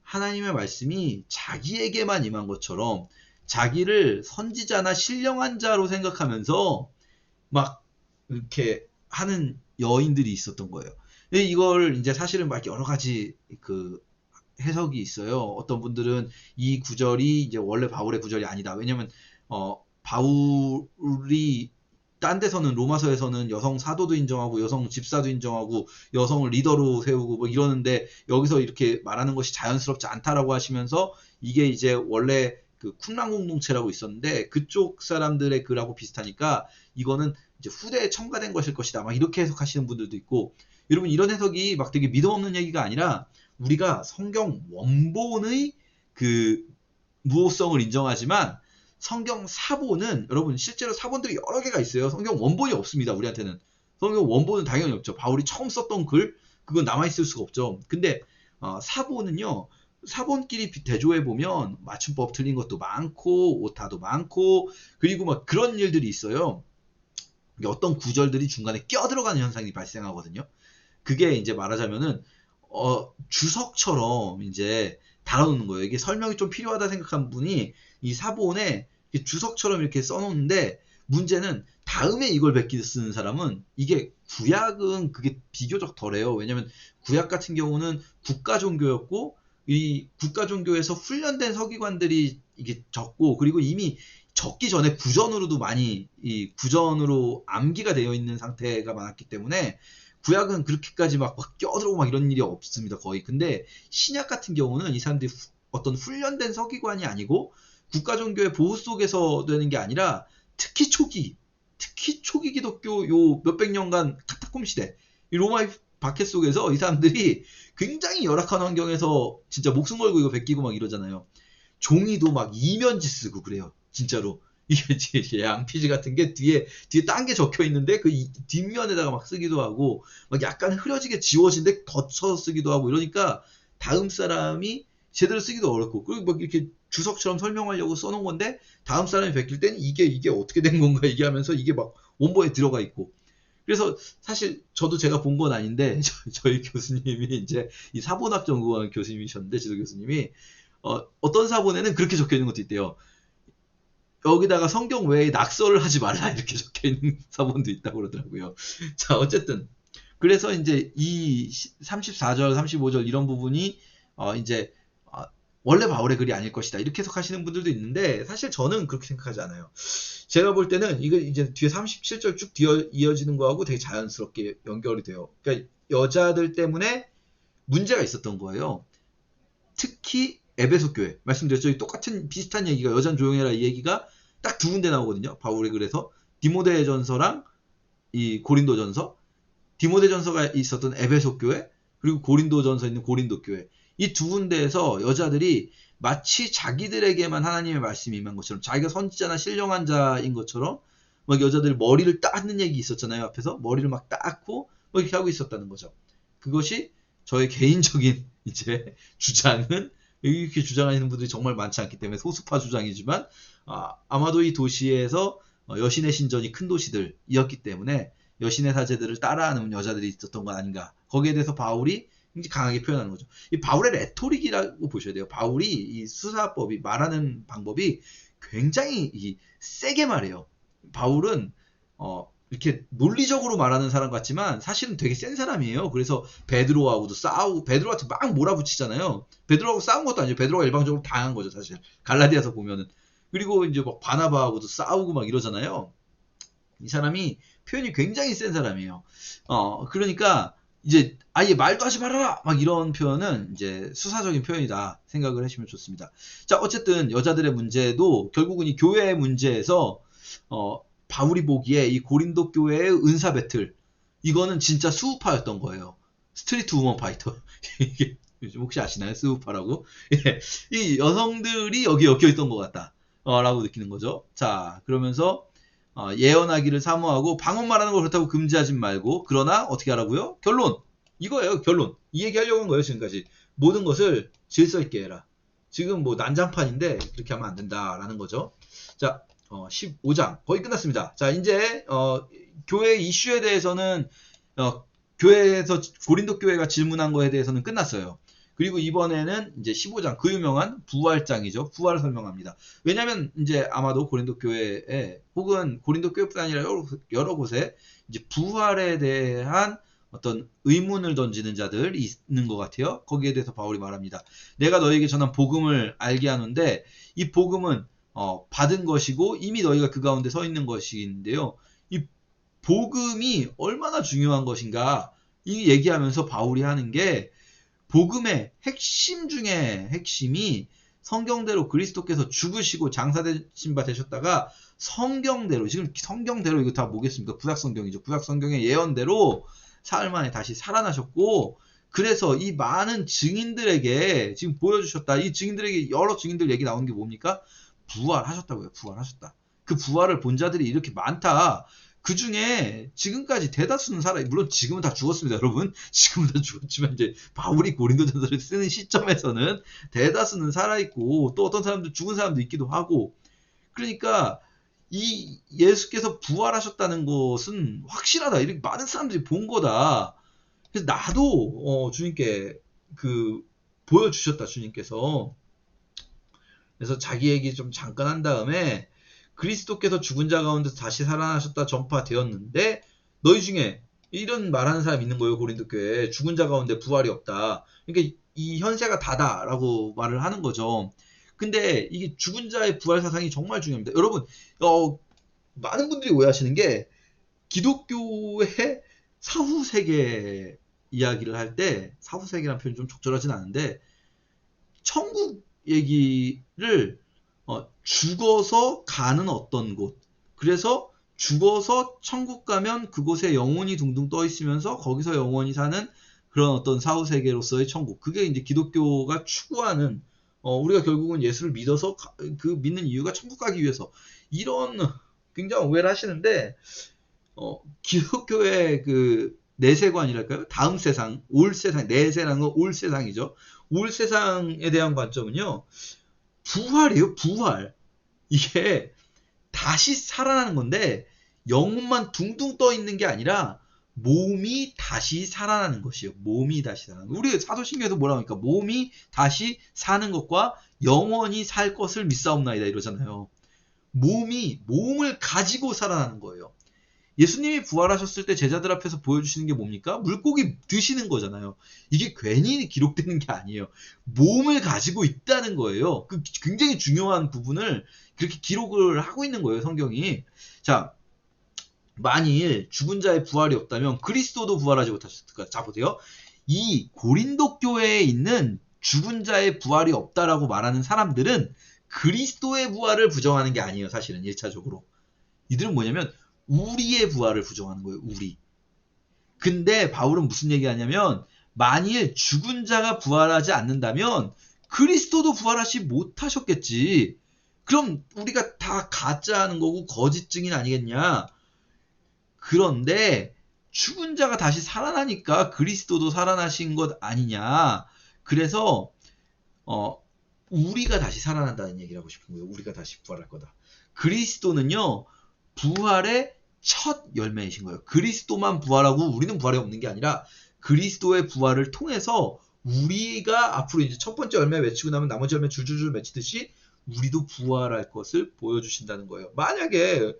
하나님의 말씀이 자기에게만 임한 것처럼 자기를 선지자나 신령한 자로 생각하면서 막 이렇게 하는 여인들이 있었던 거예요. 이걸 이제 사실은 막 여러 가지 그 해석이 있어요. 어떤 분들은 이 구절이 이제 원래 바울의 구절이 아니다. 왜냐면 바울이 딴 데서는 로마서에서는 여성 사도도 인정하고 여성 집사도 인정하고 여성을 리더로 세우고 뭐 이러는데 여기서 이렇게 말하는 것이 자연스럽지 않다라고 하시면서 이게 이제 원래 그 쿰랑 공동체라고 있었는데 그쪽 사람들의 글하고 비슷하니까 이거는 이제 후대에 첨가된 것일 것이다. 막 이렇게 해석하시는 분들도 있고 여러분 이런 해석이 막 되게 믿음 없는 얘기가 아니라 우리가 성경 원본의 그 무호성을 인정하지만 성경 사본은 여러분 실제로 사본들이 여러 개가 있어요. 성경 원본이 없습니다. 우리한테는. 성경 원본은 당연히 없죠. 바울이 처음 썼던 글 그건 남아있을 수가 없죠. 근데 사본은요. 사본끼리 대조해 보면 맞춤법 틀린 것도 많고 오타도 많고 그리고 막 그런 일들이 있어요. 어떤 구절들이 중간에 껴들어가는 현상이 발생하거든요. 그게 이제 말하자면은 주석처럼 이제 달아놓는 거예요. 이게 설명이 좀 필요하다 생각한 분이 이 사본에 주석처럼 이렇게 써놓는데 문제는 다음에 이걸 베끼 쓰는 사람은 이게 구약은 그게 비교적 덜해요. 왜냐면 구약 같은 경우는 국가 종교였고 이 국가 종교에서 훈련된 서기관들이 이게 적고 그리고 이미 적기 전에 구전으로도 많이 이 구전으로 암기가 되어 있는 상태가 많았기 때문에 구약은 그렇게까지 막 껴들어오고 막 이런 일이 없습니다, 거의. 근데 신약 같은 경우는 이 사람들이 어떤 훈련된 서기관이 아니고 국가 종교의 보호 속에서 되는 게 아니라 특히 초기 기독교 요 몇백 년간 카타콤 시대 이 로마의 박해 속에서 이 사람들이 굉장히 열악한 환경에서 진짜 목숨 걸고 이거 베끼고 막 이러잖아요. 종이도 막 이면지 쓰고 그래요, 진짜로. 이게 양피지 같은 게 뒤에 딴 게 적혀 있는데 그 뒷면에다가 막 쓰기도 하고 막 약간 흐려지게 지워진데 덧쳐 쓰기도 하고 이러니까 다음 사람이 제대로 쓰기도 어렵고 그리고 막 이렇게 주석처럼 설명하려고 써놓은 건데 다음 사람이 베낄 때는 이게 어떻게 된 건가 이게 하면서 이게 막 원본에 들어가 있고 그래서 사실 저도 제가 본 건 아닌데 저희 교수님이 이제 이 사본학 전공하는 교수님이셨는데 지도 교수님이 어떤 사본에는 그렇게 적혀 있는 것도 있대요. 여기다가 성경 외에 낙서를 하지 말라 이렇게 적혀 있는 사본도 있다고 그러더라고요. 자, 어쨌든 그래서 이제 이 34절, 35절 이런 부분이 이제 원래 바울의 글이 아닐 것이다 이렇게 해석하시는 분들도 있는데 사실 저는 그렇게 생각하지 않아요. 제가 볼 때는 이거 이제 뒤에 37절 쭉 이어지는 거하고 되게 자연스럽게 연결이 돼요. 그러니까 여자들 때문에 문제가 있었던 거예요. 특히 에베소 교회 말씀드렸죠. 똑같은 비슷한 얘기가 여잔 조용해라 이 얘기가 딱 두 군데 나오거든요. 바울이 그래서 디모데전서랑 이 고린도전서, 디모데전서가 있었던 에베소 교회 그리고 고린도전서 있는 고린도 교회 이 두 군데에서 여자들이 마치 자기들에게만 하나님의 말씀이 임한 것처럼 자기가 선지자나 신령한 자인 것처럼 막 여자들이 머리를 닦는 얘기 있었잖아요. 앞에서 머리를 막 닦고 뭐 이렇게 하고 있었다는 거죠. 그것이 저의 개인적인 이제 주장은 이렇게 주장하시는 분들이 정말 많지 않기 때문에 소수파 주장이지만 아마도 이 도시에서 여신의 신전이 큰 도시들이었기 때문에 여신의 사제들을 따라하는 여자들이 있었던 거 아닌가. 거기에 대해서 바울이 굉장히 강하게 표현하는 거죠. 이 바울의 레토릭이라고 보셔야 돼요. 바울이 이 수사법이 말하는 방법이 굉장히 세게 말해요. 바울은 이렇게 논리적으로 말하는 사람 같지만 사실은 되게 센 사람이에요. 그래서 베드로하고도 싸우고 베드로한테 막 몰아붙이잖아요. 베드로하고 싸운 것도 아니에요. 베드로가 일방적으로 당한 거죠, 사실. 갈라디아서 보면은. 그리고 이제 막 바나바하고도 싸우고 막 이러잖아요. 이 사람이 표현이 굉장히 센 사람이에요. 그러니까 이제 아예 말도 하지 말아라 막 이런 표현은 이제 수사적인 표현이다 생각을 하시면 좋습니다. 자, 어쨌든 여자들의 문제도 결국은 이 교회의 문제에서 바울이 보기에 이 고린도 교회의 은사 배틀 이거는 진짜 수우파였던 거예요. 스트리트 우먼 파이터. 이게 요즘 혹시 아시나요? 스우파라고? 예, 이 여성들이 여기 엮여 있던 것 같다. 라고 느끼는 거죠. 자, 그러면서 예언하기를 사모하고 방언 말하는 걸 그렇다고 금지하지 말고 그러나 어떻게 하라고요? 결론. 이거예요. 결론. 이 얘기하려고 한 거예요. 지금까지. 모든 것을 질서 있게 해라. 지금 뭐 난장판인데 그렇게 하면 안 된다라는 거죠. 자, 15장 거의 끝났습니다. 자, 이제 교회 이슈에 대해서는 교회에서 고린도 교회가 질문한 거에 대해서는 끝났어요. 그리고 이번에는 이제 15장 그 유명한 부활장이죠. 부활을 설명합니다. 왜냐하면 이제 아마도 고린도 교회에 혹은 고린도 교회뿐 아니라 여러 곳에 이제 부활에 대한 어떤 의문을 던지는 자들 있는 것 같아요. 거기에 대해서 바울이 말합니다. 내가 너에게 전한 복음을 알게 하는데 이 복음은 받은 것이고 이미 너희가 그 가운데 서 있는 것인데요. 이 복음이 얼마나 중요한 것인가 이 얘기하면서 바울이 하는 게 복음의 핵심 중에 핵심이 성경대로 그리스도께서 죽으시고 장사되신 바 되셨다가 성경대로 지금 성경대로 이거 다 뭐겠습니까? 구약성경이죠. 구약성경의 예언대로 사흘 만에 다시 살아나셨고 그래서 이 많은 증인들에게 지금 보여주셨다. 이 증인들에게 여러 증인들 얘기 나오는 게 뭡니까? 부활하셨다고요. 부활하셨다. 그 부활을 본 자들이 이렇게 많다. 그 중에 지금까지 대다수는 물론 지금은 다 죽었습니다, 여러분. 지금은 다 죽었지만 이제 바울이 고린도전서를 쓰는 시점에서는 대다수는 살아있고 또 어떤 사람들 죽은 사람도 있기도 하고 그러니까 이 예수께서 부활하셨다는 것은 확실하다. 이렇게 많은 사람들이 본 거다. 그래서 나도 주님께 보여주셨다, 주님께서. 그래서 자기 얘기 좀 잠깐 한 다음에 그리스도께서 죽은 자 가운데서 다시 살아나셨다 전파되었는데 너희 중에 이런 말하는 사람 있는 거예요. 고린도 교회에 죽은 자 가운데 부활이 없다. 그러니까 이 현세가 다다라고 말을 하는 거죠. 근데 이게 죽은 자의 부활 사상이 정말 중요합니다. 여러분 많은 분들이 오해하시는 게 기독교의 사후세계 이야기를 할 때 사후세계라는 표현이 좀 적절하진 않은데 천국 얘기를 죽어서 가는 어떤 곳. 그래서 죽어서 천국 가면 그곳에 영혼이 둥둥 떠 있으면서 거기서 영원히 사는 그런 어떤 사후세계로서의 천국. 그게 이제 기독교가 추구하는, 우리가 결국은 예수를 믿어서 그 믿는 이유가 천국 가기 위해서. 이런 굉장히 오해를 하시는데, 기독교의 그 내세관이랄까요? 다음 세상, 올 세상, 내세라는 건 올 세상이죠. 올 세상에 대한 관점은요. 부활이에요, 부활. 이게 다시 살아나는 건데 영혼만 둥둥 떠 있는 게 아니라 몸이 다시 살아나는 것이에요. 몸이 다시 살아나는 것. 우리 사도신경에서 뭐라고 하니까 몸이 다시 사는 것과 영원히 살 것을 믿사옵나이다 이러잖아요. 몸을 가지고 살아나는 거예요. 예수님이 부활하셨을 때 제자들 앞에서 보여주시는 게 뭡니까? 물고기 드시는 거잖아요. 이게 괜히 기록되는 게 아니에요. 몸을 가지고 있다는 거예요. 그 굉장히 중요한 부분을 그렇게 기록을 하고 있는 거예요, 성경이. 자, 만일 죽은 자의 부활이 없다면 그리스도도 부활하지 못하셨을까? 자, 보세요. 이 고린도 교회에 있는 죽은 자의 부활이 없다라고 말하는 사람들은 그리스도의 부활을 부정하는 게 아니에요, 사실은 1차적으로. 이들은 뭐냐면 우리의 부활을 부정하는 거예요. 우리. 근데 바울은 무슨 얘기하냐면 만일 죽은 자가 부활하지 않는다면 그리스도도 부활하지 못하셨겠지. 그럼 우리가 다 가짜하는 거고 거짓 증인 아니겠냐. 그런데 죽은 자가 다시 살아나니까 그리스도도 살아나신 것 아니냐. 그래서 우리가 다시 살아난다는 얘기를 하고 싶은 거예요. 우리가 다시 부활할 거다. 그리스도는요. 부활의 첫 열매이신 거예요. 그리스도만 부활하고 우리는 부활이 없는 게 아니라 그리스도의 부활을 통해서 우리가 앞으로 이제 첫 번째 열매 맺히고 나면 나머지 열매 줄줄줄 맺히듯이 우리도 부활할 것을 보여주신다는 거예요. 만약에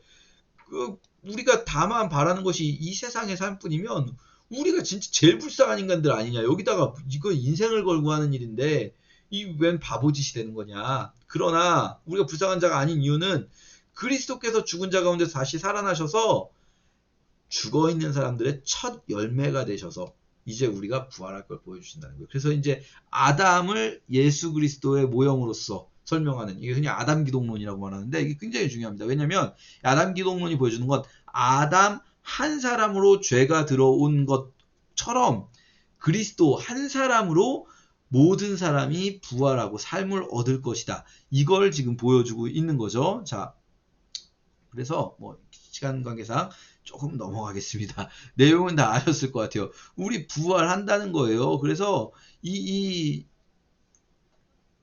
우리가 다만 바라는 것이 이 세상의 삶뿐이면 우리가 진짜 제일 불쌍한 인간들 아니냐. 여기다가 이거 인생을 걸고 하는 일인데 이 웬 바보짓이 되는 거냐. 그러나 우리가 불쌍한 자가 아닌 이유는 그리스도께서 죽은 자 가운데 다시 살아나셔서 죽어있는 사람들의 첫 열매가 되셔서 이제 우리가 부활할 걸 보여주신다는 거예요. 그래서 이제 아담을 예수 그리스도의 모형으로서 설명하는 이게 흔히 아담 기독론이라고 말하는데 이게 굉장히 중요합니다. 왜냐하면 아담 기독론이 보여주는 건 아담 한 사람으로 죄가 들어온 것처럼 그리스도 한 사람으로 모든 사람이 부활하고 삶을 얻을 것이다. 이걸 지금 보여주고 있는 거죠. 자, 그래서 뭐 시간 관계상 조금 넘어가겠습니다. 내용은 다 아셨을 것 같아요. 우리 부활한다는 거예요. 그래서 이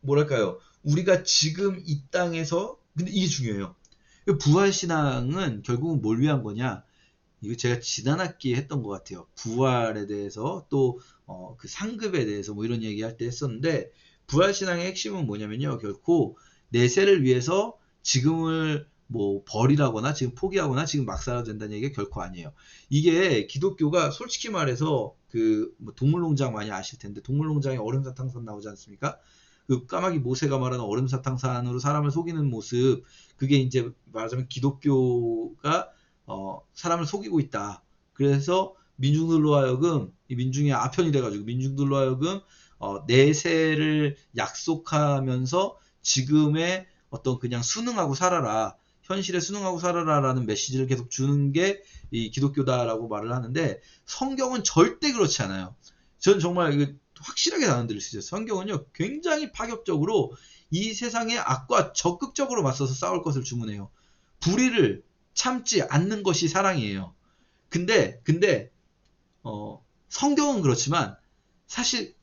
뭐랄까요? 우리가 지금 이 땅에서 근데 이게 중요해요. 부활신앙은 결국은 뭘 위한 거냐? 이거 제가 지난 학기에 했던 것 같아요. 부활에 대해서 또 그 상급에 대해서 뭐 이런 얘기할 때 했었는데 부활신앙의 핵심은 뭐냐면요. 결코 내세를 위해서 지금을 뭐 버리라거나 지금 포기하거나 지금 막 살아도 된다는 얘기가 결코 아니에요. 이게 기독교가 솔직히 말해서 그뭐 동물농장 많이 아실 텐데 동물농장에 얼음사탕산 나오지 않습니까? 그 까마귀 모세가 말하는 얼음사탕산으로 사람을 속이는 모습 그게 이제 말하자면 기독교가 사람을 속이고 있다. 그래서 민중들로 하여금 이 민중이 아편이 돼가지고 민중들로 하여금 내세를 약속하면서 지금의 어떤 그냥 순응하고 살아라. 현실에 순응하고 살아라라는 메시지를 계속 주는 게 이 기독교다라고 말을 하는데 성경은 절대 그렇지 않아요. 저는 정말 이거 확실하게 단언드릴 수 있어요. 성경은요 굉장히 파격적으로 이 세상의 악과 적극적으로 맞서서 싸울 것을 주문해요. 불의를 참지 않는 것이 사랑이에요. 근데 성경은 그렇지만 사실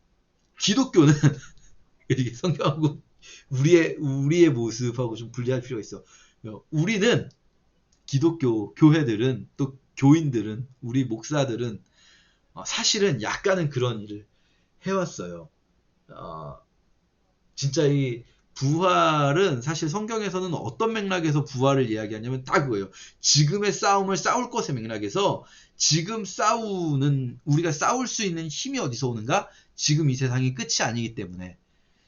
기독교는 이게 성경하고 우리의 모습하고 좀 분리할 필요가 있어. 우리는 기독교 교회들은 또 교인들은 우리 목사들은 사실은 약간은 그런 일을 해왔어요. 어, 진짜 이 부활은 사실 성경에서는 어떤 맥락에서 부활을 이야기하냐면 딱 그거예요. 지금의 싸움을 싸울 것의 맥락에서 지금 싸우는 우리가 싸울 수 있는 힘이 어디서 오는가? 지금 이 세상이 끝이 아니기 때문에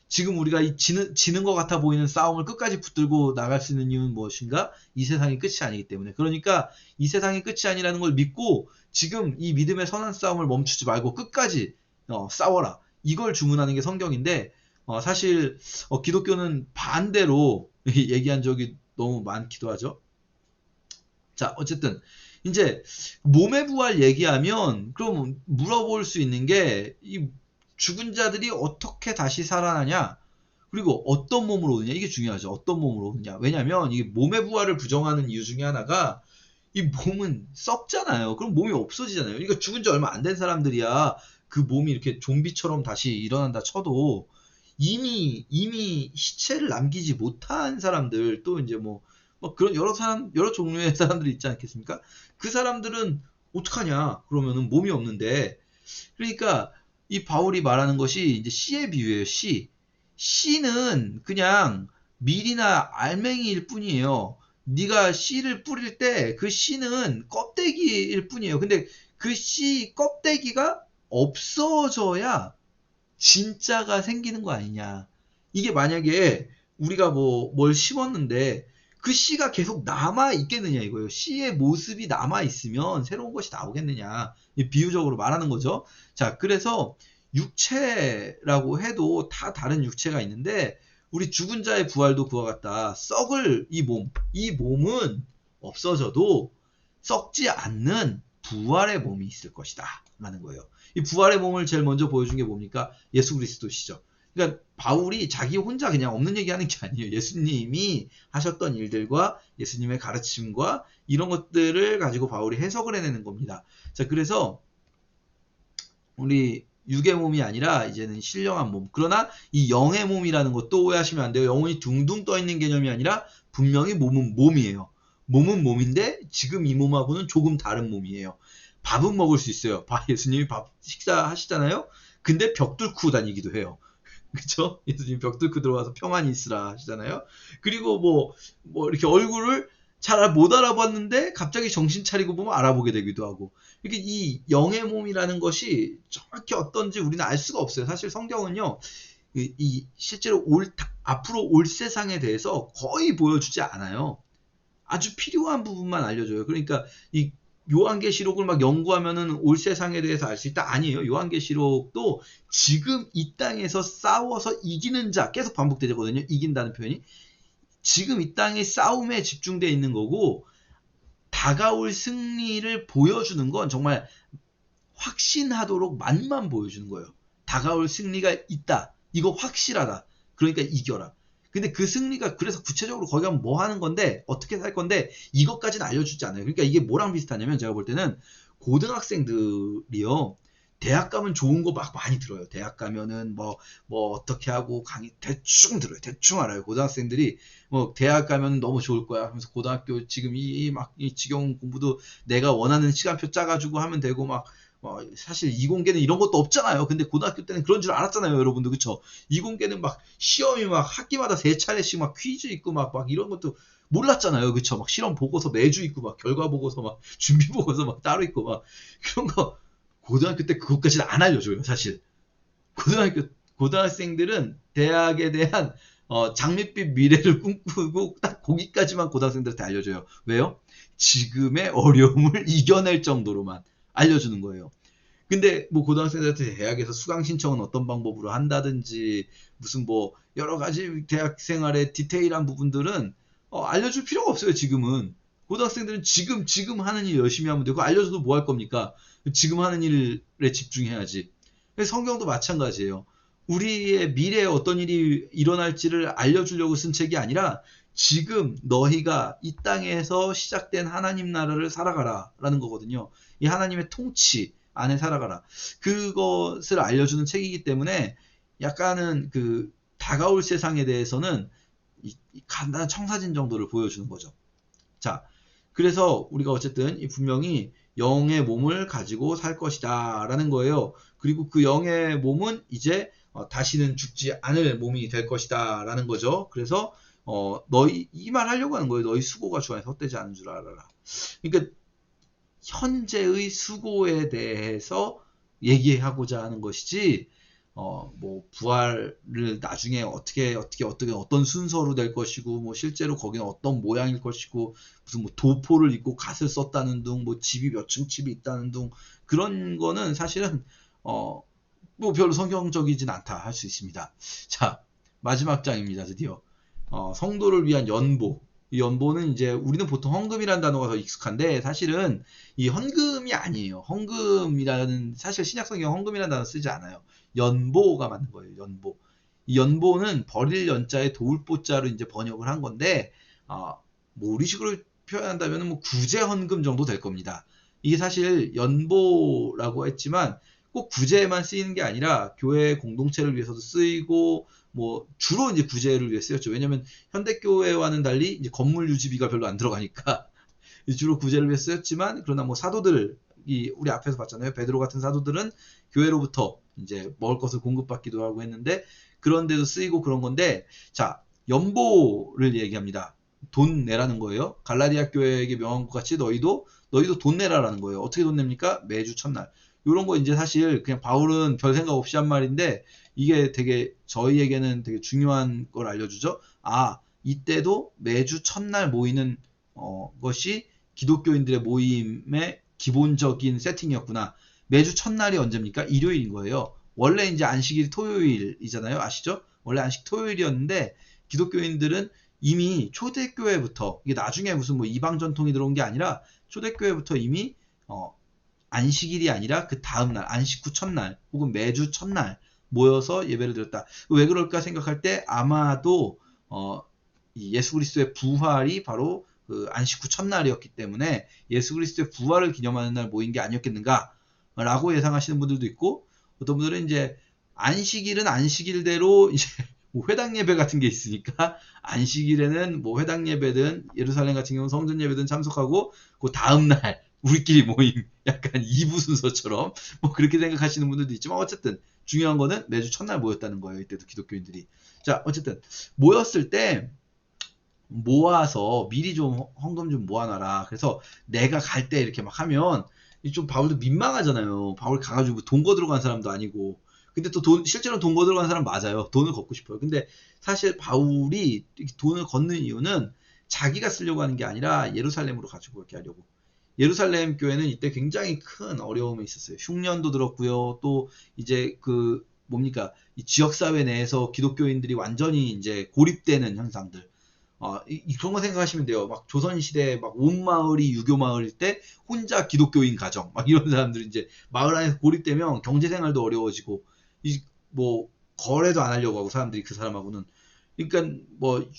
지금 우리가 이 지는 것 같아 보이는 싸움을 끝까지 붙들고 나갈 수 있는 이유는 무엇인가? 이 세상이 끝이 아니기 때문에. 그러니까 이 세상이 끝이 아니라는 걸 믿고 지금 이 믿음의 선한 싸움을 멈추지 말고 끝까지 싸워라. 이걸 주문하는 게 성경인데 사실 기독교는 반대로 얘기한 적이 너무 많기도 하죠. 자, 어쨌든 이제 몸의 부활 얘기하면 그럼 물어볼 수 있는 게 이 죽은 자들이 어떻게 다시 살아나냐? 그리고 어떤 몸으로 오느냐? 이게 중요하죠. 어떤 몸으로 오느냐? 왜냐면 이게 몸의 부활을 부정하는 이유 중에 하나가 이 몸은 썩잖아요. 그럼 몸이 없어지잖아요. 그러니까 죽은 지 얼마 안 된 사람들이야 그 몸이 이렇게 좀비처럼 다시 일어난다 쳐도 이미 시체를 남기지 못한 사람들 또 이제 뭐 그런 여러 종류의 사람들이 있지 않겠습니까? 그 사람들은 어떡하냐? 그러면은 몸이 없는데 그러니까 이 바울이 말하는 것이 이제 씨의 비유예요. 씨. 씨는 그냥 밀이나 알맹이일 뿐이에요. 네가 씨를 뿌릴 때 그 씨는 껍데기일 뿐이에요. 근데 그 씨 껍데기가 없어져야 진짜가 생기는 거 아니냐. 이게 만약에 우리가 뭘 심었는데 그 씨가 계속 남아 있겠느냐 이거예요. 씨의 모습이 남아 있으면 새로운 것이 나오겠느냐. 비유적으로 말하는 거죠. 자, 그래서 육체라고 해도 다 다른 육체가 있는데 우리 죽은 자의 부활도 그와 같다. 썩을 이 몸은 없어져도 썩지 않는 부활의 몸이 있을 것이다. 라는 거예요. 이 부활의 몸을 제일 먼저 보여준 게 뭡니까? 예수 그리스도시죠. 그러니까 바울이 자기 혼자 그냥 없는 얘기하는 게 아니에요. 예수님이 하셨던 일들과 예수님의 가르침과 이런 것들을 가지고 바울이 해석을 해내는 겁니다. 자, 그래서 우리 육의 몸이 아니라 이제는 신령한 몸. 그러나 이 영의 몸이라는 것도 오해하시면 안 돼요. 영혼이 둥둥 떠 있는 개념이 아니라 분명히 몸은 몸이에요. 몸은 몸인데 지금 이 몸하고는 조금 다른 몸이에요. 밥은 먹을 수 있어요. 예수님이 밥 식사하시잖아요. 근데 벽 뚫고 다니기도 해요. 그쵸? 예수님 벽 뚫고 들어와서 평안히 있으라 하시잖아요. 그리고 이렇게 얼굴을 잘 못 알아봤는데 갑자기 정신 차리고 보면 알아보게 되기도 하고. 이렇게 이 영의 몸이라는 것이 정확히 어떤지 우리는 알 수가 없어요. 사실 성경은요, 실제로 앞으로 올 세상에 대해서 거의 보여주지 않아요. 아주 필요한 부분만 알려줘요. 그러니까 이 요한계시록을 막 연구하면은 올 세상에 대해서 알 수 있다? 아니에요. 요한계시록도 지금 이 땅에서 싸워서 이기는 자 계속 반복되거든요. 이긴다는 표현이. 지금 이 땅의 싸움에 집중되어 있는 거고 다가올 승리를 보여주는 건 정말 확신하도록 맛만 보여주는 거예요. 다가올 승리가 있다. 이거 확실하다. 그러니까 이겨라. 근데 그 승리가 그래서 구체적으로 거기 가면 뭐 하는 건데 어떻게 살 건데 이것까지는 알려주지 않아요. 그러니까 이게 뭐랑 비슷하냐면 제가 볼 때는 고등학생들이요. 대학 가면 좋은 거 막 많이 들어요. 대학 가면은 뭐 어떻게 하고 강의 대충 들어요. 대충 알아요. 고등학생들이 뭐 대학 가면 너무 좋을 거야 하면서 고등학교 지금 이 지겨운 공부도 내가 원하는 시간표 짜가지고 하면 되고 막 사실 이공계는 이런 것도 없잖아요. 근데 고등학교 때는 그런 줄 알았잖아요, 여러분들. 그쵸? 이공계는 막 시험이 막 학기마다 3차례씩 막 퀴즈 있고 막 이런 것도 몰랐잖아요. 그쵸? 막 실험 보고서 매주 있고 막 결과 보고서 막 준비 보고서 막 따로 있고 막 그런 거 고등학교 때 그것까지는 안 알려줘요, 사실. 고등학생들은 대학에 대한 장밋빛 미래를 꿈꾸고 딱 거기까지만 고등학생들한테 알려줘요. 왜요? 지금의 어려움을 이겨낼 정도로만 알려주는 거예요. 근데 뭐 고등학생들한테 대학에서 수강 신청은 어떤 방법으로 한다든지 무슨 뭐 여러 가지 대학 생활의 디테일한 부분들은 알려줄 필요가 없어요. 지금은 고등학생들은 지금 하는 일 열심히 하면 되고 알려줘도 뭐 할 겁니까? 지금 하는 일에 집중해야지. 성경도 마찬가지예요. 우리의 미래에 어떤 일이 일어날지를 알려주려고 쓴 책이 아니라 지금 너희가 이 땅에서 시작된 하나님 나라를 살아가라 라는 거거든요. 이 하나님의 통치 안에 살아가라. 그것을 알려주는 책이기 때문에 약간은 그 다가올 세상에 대해서는 이 간단한 청사진 정도를 보여주는 거죠. 자, 그래서 우리가 어쨌든 분명히 영의 몸을 가지고 살 것이다 라는 거예요. 그리고 그 영의 몸은 이제 다시는 죽지 않을 몸이 될 것이다 라는 거죠. 그래서 너희 이 말 하려고 하는 거예요. 너희 수고가 주 안에서 헛되지 않은 줄 알아라. 그러니까 현재의 수고에 대해서 얘기하고자 하는 것이지 뭐 부활을 나중에 어떤 순서로 될 것이고 뭐 실제로 거기는 어떤 모양일 것이고 무슨 뭐 도포를 입고 갓을 썼다는 둥 뭐 집이 몇 층 집이 있다는 둥 그런 거는 사실은 뭐 별로 성경적이진 않다 할 수 있습니다. 자, 마지막 장입니다. 드디어 성도를 위한 연보. 이 연보는 이제 우리는 보통 헌금이라는 단어가 더 익숙한데 사실은 이 헌금이 아니에요. 헌금이라는 사실 신약성경 헌금이라는 단어 쓰지 않아요. 연보가 맞는 거예요. 연보. 이 연보는 버릴 연자에 도울 보자로 이제 번역을 한 건데 뭐 우리식으로 표현한다면 뭐 구제 헌금 정도 될 겁니다. 이게 사실 연보라고 했지만 꼭 구제에만 쓰이는 게 아니라 교회 공동체를 위해서도 쓰이고 뭐 주로 이제 구제를 위해 쓰였죠. 왜냐면 현대교회와는 달리 이제 건물 유지비가 별로 안 들어가니까 주로 구제를 위해 쓰였지만 그러나 뭐 사도들이 우리 앞에서 봤잖아요. 베드로 같은 사도들은 교회로부터 이제 먹을 것을 공급받기도 하고 했는데 그런 데도 쓰이고 그런 건데 자, 연보를 얘기합니다. 돈 내라는 거예요. 갈라디아 교회에게 명한 것 같이 너희도 돈 내라라는 거예요. 어떻게 돈 냅니까? 매주 첫날. 이런 거 이제 사실 그냥 바울은 별 생각 없이 한 말인데 이게 되게 저희에게는 되게 중요한 걸 알려주죠. 이때도 매주 첫날 모이는 것이 기독교인들의 모임의 기본적인 세팅이었구나. 매주 첫날이 언제입니까? 일요일인 거예요. 원래 이제 안식일이 토요일이잖아요. 아시죠? 원래 안식 토요일이었는데 기독교인들은 이미 초대교회부터 이게 나중에 무슨 뭐 이방 전통이 들어온 게 아니라 초대교회부터 이미 안식일이 아니라 그 다음날 안식 후 첫날 혹은 매주 첫날 모여서 예배를 드렸다. 왜 그럴까 생각할 때 아마도 이 예수 그리스도의 부활이 바로 그 안식 후 첫날이었기 때문에 예수 그리스도의 부활을 기념하는 날 모인 게 아니었겠는가라고 예상하시는 분들도 있고 어떤 분들은 이제 안식일은 안식일대로 이제 뭐 회당 예배 같은 게 있으니까 안식일에는 뭐 회당 예배든 예루살렘 같은 경우는 성전 예배든 참석하고 그 다음날 우리끼리 모임 약간 2부 순서처럼 뭐 그렇게 생각하시는 분들도 있지만 어쨌든 중요한 거는 매주 첫날 모였다는 거예요. 이때도 기독교인들이. 자, 어쨌든 모였을 때 모아서 미리 좀 헌금 좀 모아놔라. 그래서 내가 갈 때 이렇게 막 하면 좀 바울도 민망하잖아요. 바울 가가지고 돈 거들어 간 사람도 아니고. 근데 또 실제로 돈 거들어 간 사람 맞아요. 돈을 걷고 싶어요. 근데 사실 바울이 돈을 걷는 이유는 자기가 쓰려고 하는 게 아니라 예루살렘으로 가지고 이렇게 하려고. 예루살렘 교회는 이때 굉장히 큰 어려움이 있었어요. 흉년도 들었고요. 또 이제 그 뭡니까 이 지역사회 내에서 기독교인들이 완전히 이제 고립되는 현상들. 그런 거 생각하시면 돼요. 막 조선시대 막 온 마을이 유교 마을일 때 혼자 기독교인 가정 막 이런 사람들이 이제 마을 안에서 고립되면 경제생활도 어려워지고 뭐 거래도 안 하려고 하고 사람들이 그 사람하고는. 그러니까 뭐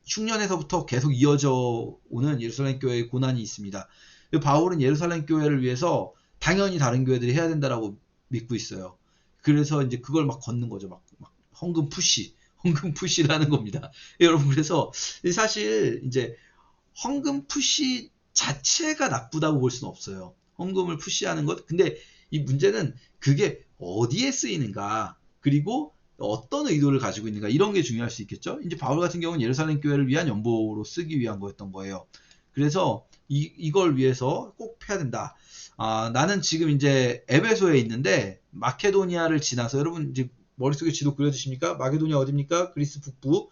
흉년에서부터 계속 이어져 오는 예루살렘 교회의 고난이 있습니다. 바울은 예루살렘 교회를 위해서 당연히 다른 교회들이 해야 된다라고 믿고 있어요. 그래서 이제 그걸 막 걷는 거죠. 막 헌금 푸시를 하는 겁니다. 여러분, 그래서 사실 이제 헌금 푸시 자체가 나쁘다고 볼 수는 없어요. 헌금을 푸시하는 것. 근데 이 문제는 그게 어디에 쓰이는가, 그리고 어떤 의도를 가지고 있는가, 이런 게 중요할 수 있겠죠. 이제 바울 같은 경우는 예루살렘 교회를 위한 연보로 쓰기 위한 거였던 거예요. 그래서 이걸 위해서 꼭 해야 된다. 나는 지금 이제 에베소에 있는데 마케도니아를 지나서, 여러분 이제 머릿속에 지도 그려주십니까? 마게도니아 어딥니까? 그리스 북부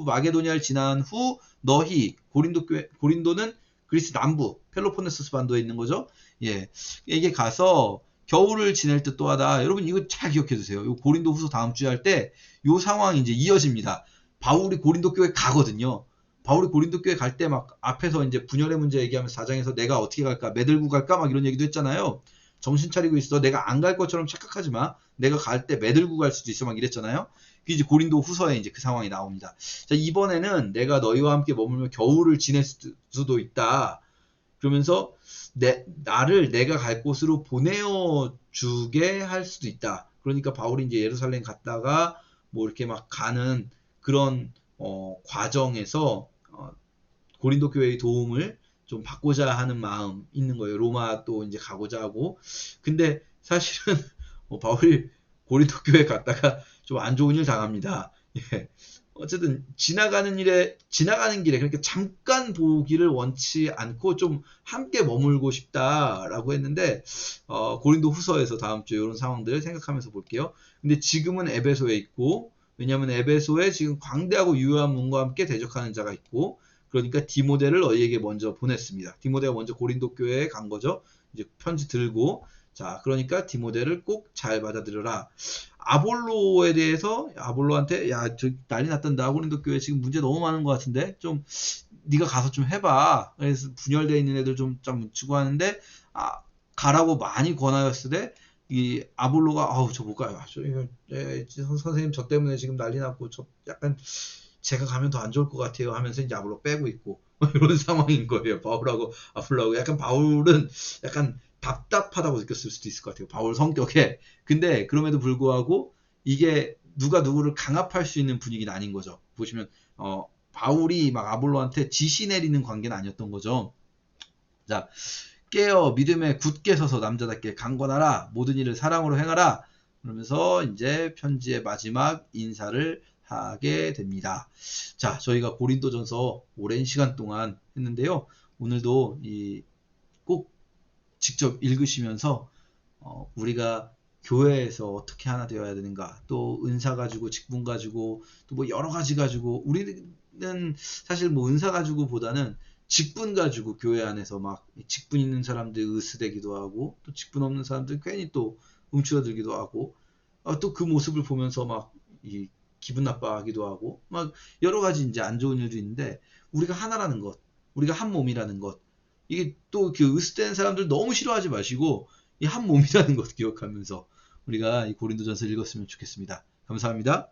마게도니아를 지난 후 너희 고린도는 그리스 남부 펠로폰네소스 반도에 있는 거죠. 예, 이게 가서 겨울을 지낼 듯 또하다. 여러분 이거 잘 기억해 두세요. 요 고린도 후서 다음 주에 할 때 요 상황이 이제 이어집니다. 바울이 고린도 교회 가거든요. 바울이 고린도 교회 갈 때 막 앞에서 이제 분열의 문제 얘기하면서 4장에서 내가 어떻게 갈까, 매들고 갈까 막 이런 얘기도 했잖아요. 정신 차리고 있어. 내가 안 갈 것처럼 착각하지 마. 내가 갈 때 매들고 갈 수도 있어. 막 이랬잖아요. 그게 이제 고린도 후서에 이제 그 상황이 나옵니다. 자, 이번에는 내가 너희와 함께 머물며 겨울을 지낼 수도 있다. 그러면서 나를 내가 갈 곳으로 보내어 주게 할 수도 있다. 그러니까 바울이 이제 예루살렘 갔다가 뭐 이렇게 막 가는 그런 과정에서 고린도 교회의 도움을 좀 받고자 하는 마음 있는 거예요. 로마 또 이제 가고자 하고. 근데 사실은 바울이 고린도 교회 갔다가 좀 안 좋은 일 당합니다. 예. 어쨌든 지나가는 길에 그러니까 잠깐 보기를 원치 않고 좀 함께 머물고 싶다라고 했는데, 고린도 후서에서 다음 주에 이런 상황들을 생각하면서 볼게요. 근데 지금은 에베소에 있고, 왜냐하면 에베소에 지금 광대하고 유효한 문과 함께 대적하는 자가 있고, 그러니까 디모데를 너희에게 먼저 보냈습니다. 디모데가 먼저 고린도 교회에 간 거죠. 이제 편지 들고, 자, 그러니까 디모데를 꼭 잘 받아들여라. 아볼로에 대해서 아볼로한테 야, 저 난리 났던다. 고린도 교회 지금 문제 너무 많은 것 같은데 좀 네가 가서 좀 해봐. 그래서 분열되어 있는 애들 좀 묻히고 하는데, 가라고 많이 권하였으되 이 아볼로가 저 못 가요. 선생님 저 때문에 지금 난리 났고 저 약간 제가 가면 더 안 좋을 것 같아요 하면서 이제 아볼로 빼고 있고 이런 상황인 거예요. 바울하고 아볼로하고. 약간 바울은 약간 답답하다고 느꼈을 수도 있을 것 같아요. 바울 성격에. 근데 그럼에도 불구하고 이게 누가 누구를 강압할 수 있는 분위기는 아닌 거죠. 보시면 바울이 막 아볼로한테 지시 내리는 관계는 아니었던 거죠. 자, 깨어 믿음에 굳게 서서 남자답게 강건하라. 모든 일을 사랑으로 행하라. 그러면서 이제 편지의 마지막 인사를 하게 됩니다. 자, 저희가 고린도전서 오랜 시간 동안 했는데요. 오늘도 꼭 직접 읽으시면서 우리가 교회에서 어떻게 하나 되어야 되는가, 또 은사 가지고 직분 가지고 또 뭐 여러 가지 가지고, 우리는 사실 뭐 은사 가지고 보다는 직분 가지고 교회 안에서 막 직분 있는 사람들 으스대기도 하고, 또 직분 없는 사람들 괜히 또 움츠러들기도 하고, 또 그 모습을 보면서 막 기분 나빠하기도 하고, 막 여러 가지 이제 안 좋은 일도 있는데, 우리가 하나라는 것, 우리가 한 몸이라는 것, 이게 또 그 으스대는 사람들 너무 싫어하지 마시고 이 한 몸이라는 것 기억하면서 우리가 이 고린도전서 읽었으면 좋겠습니다. 감사합니다.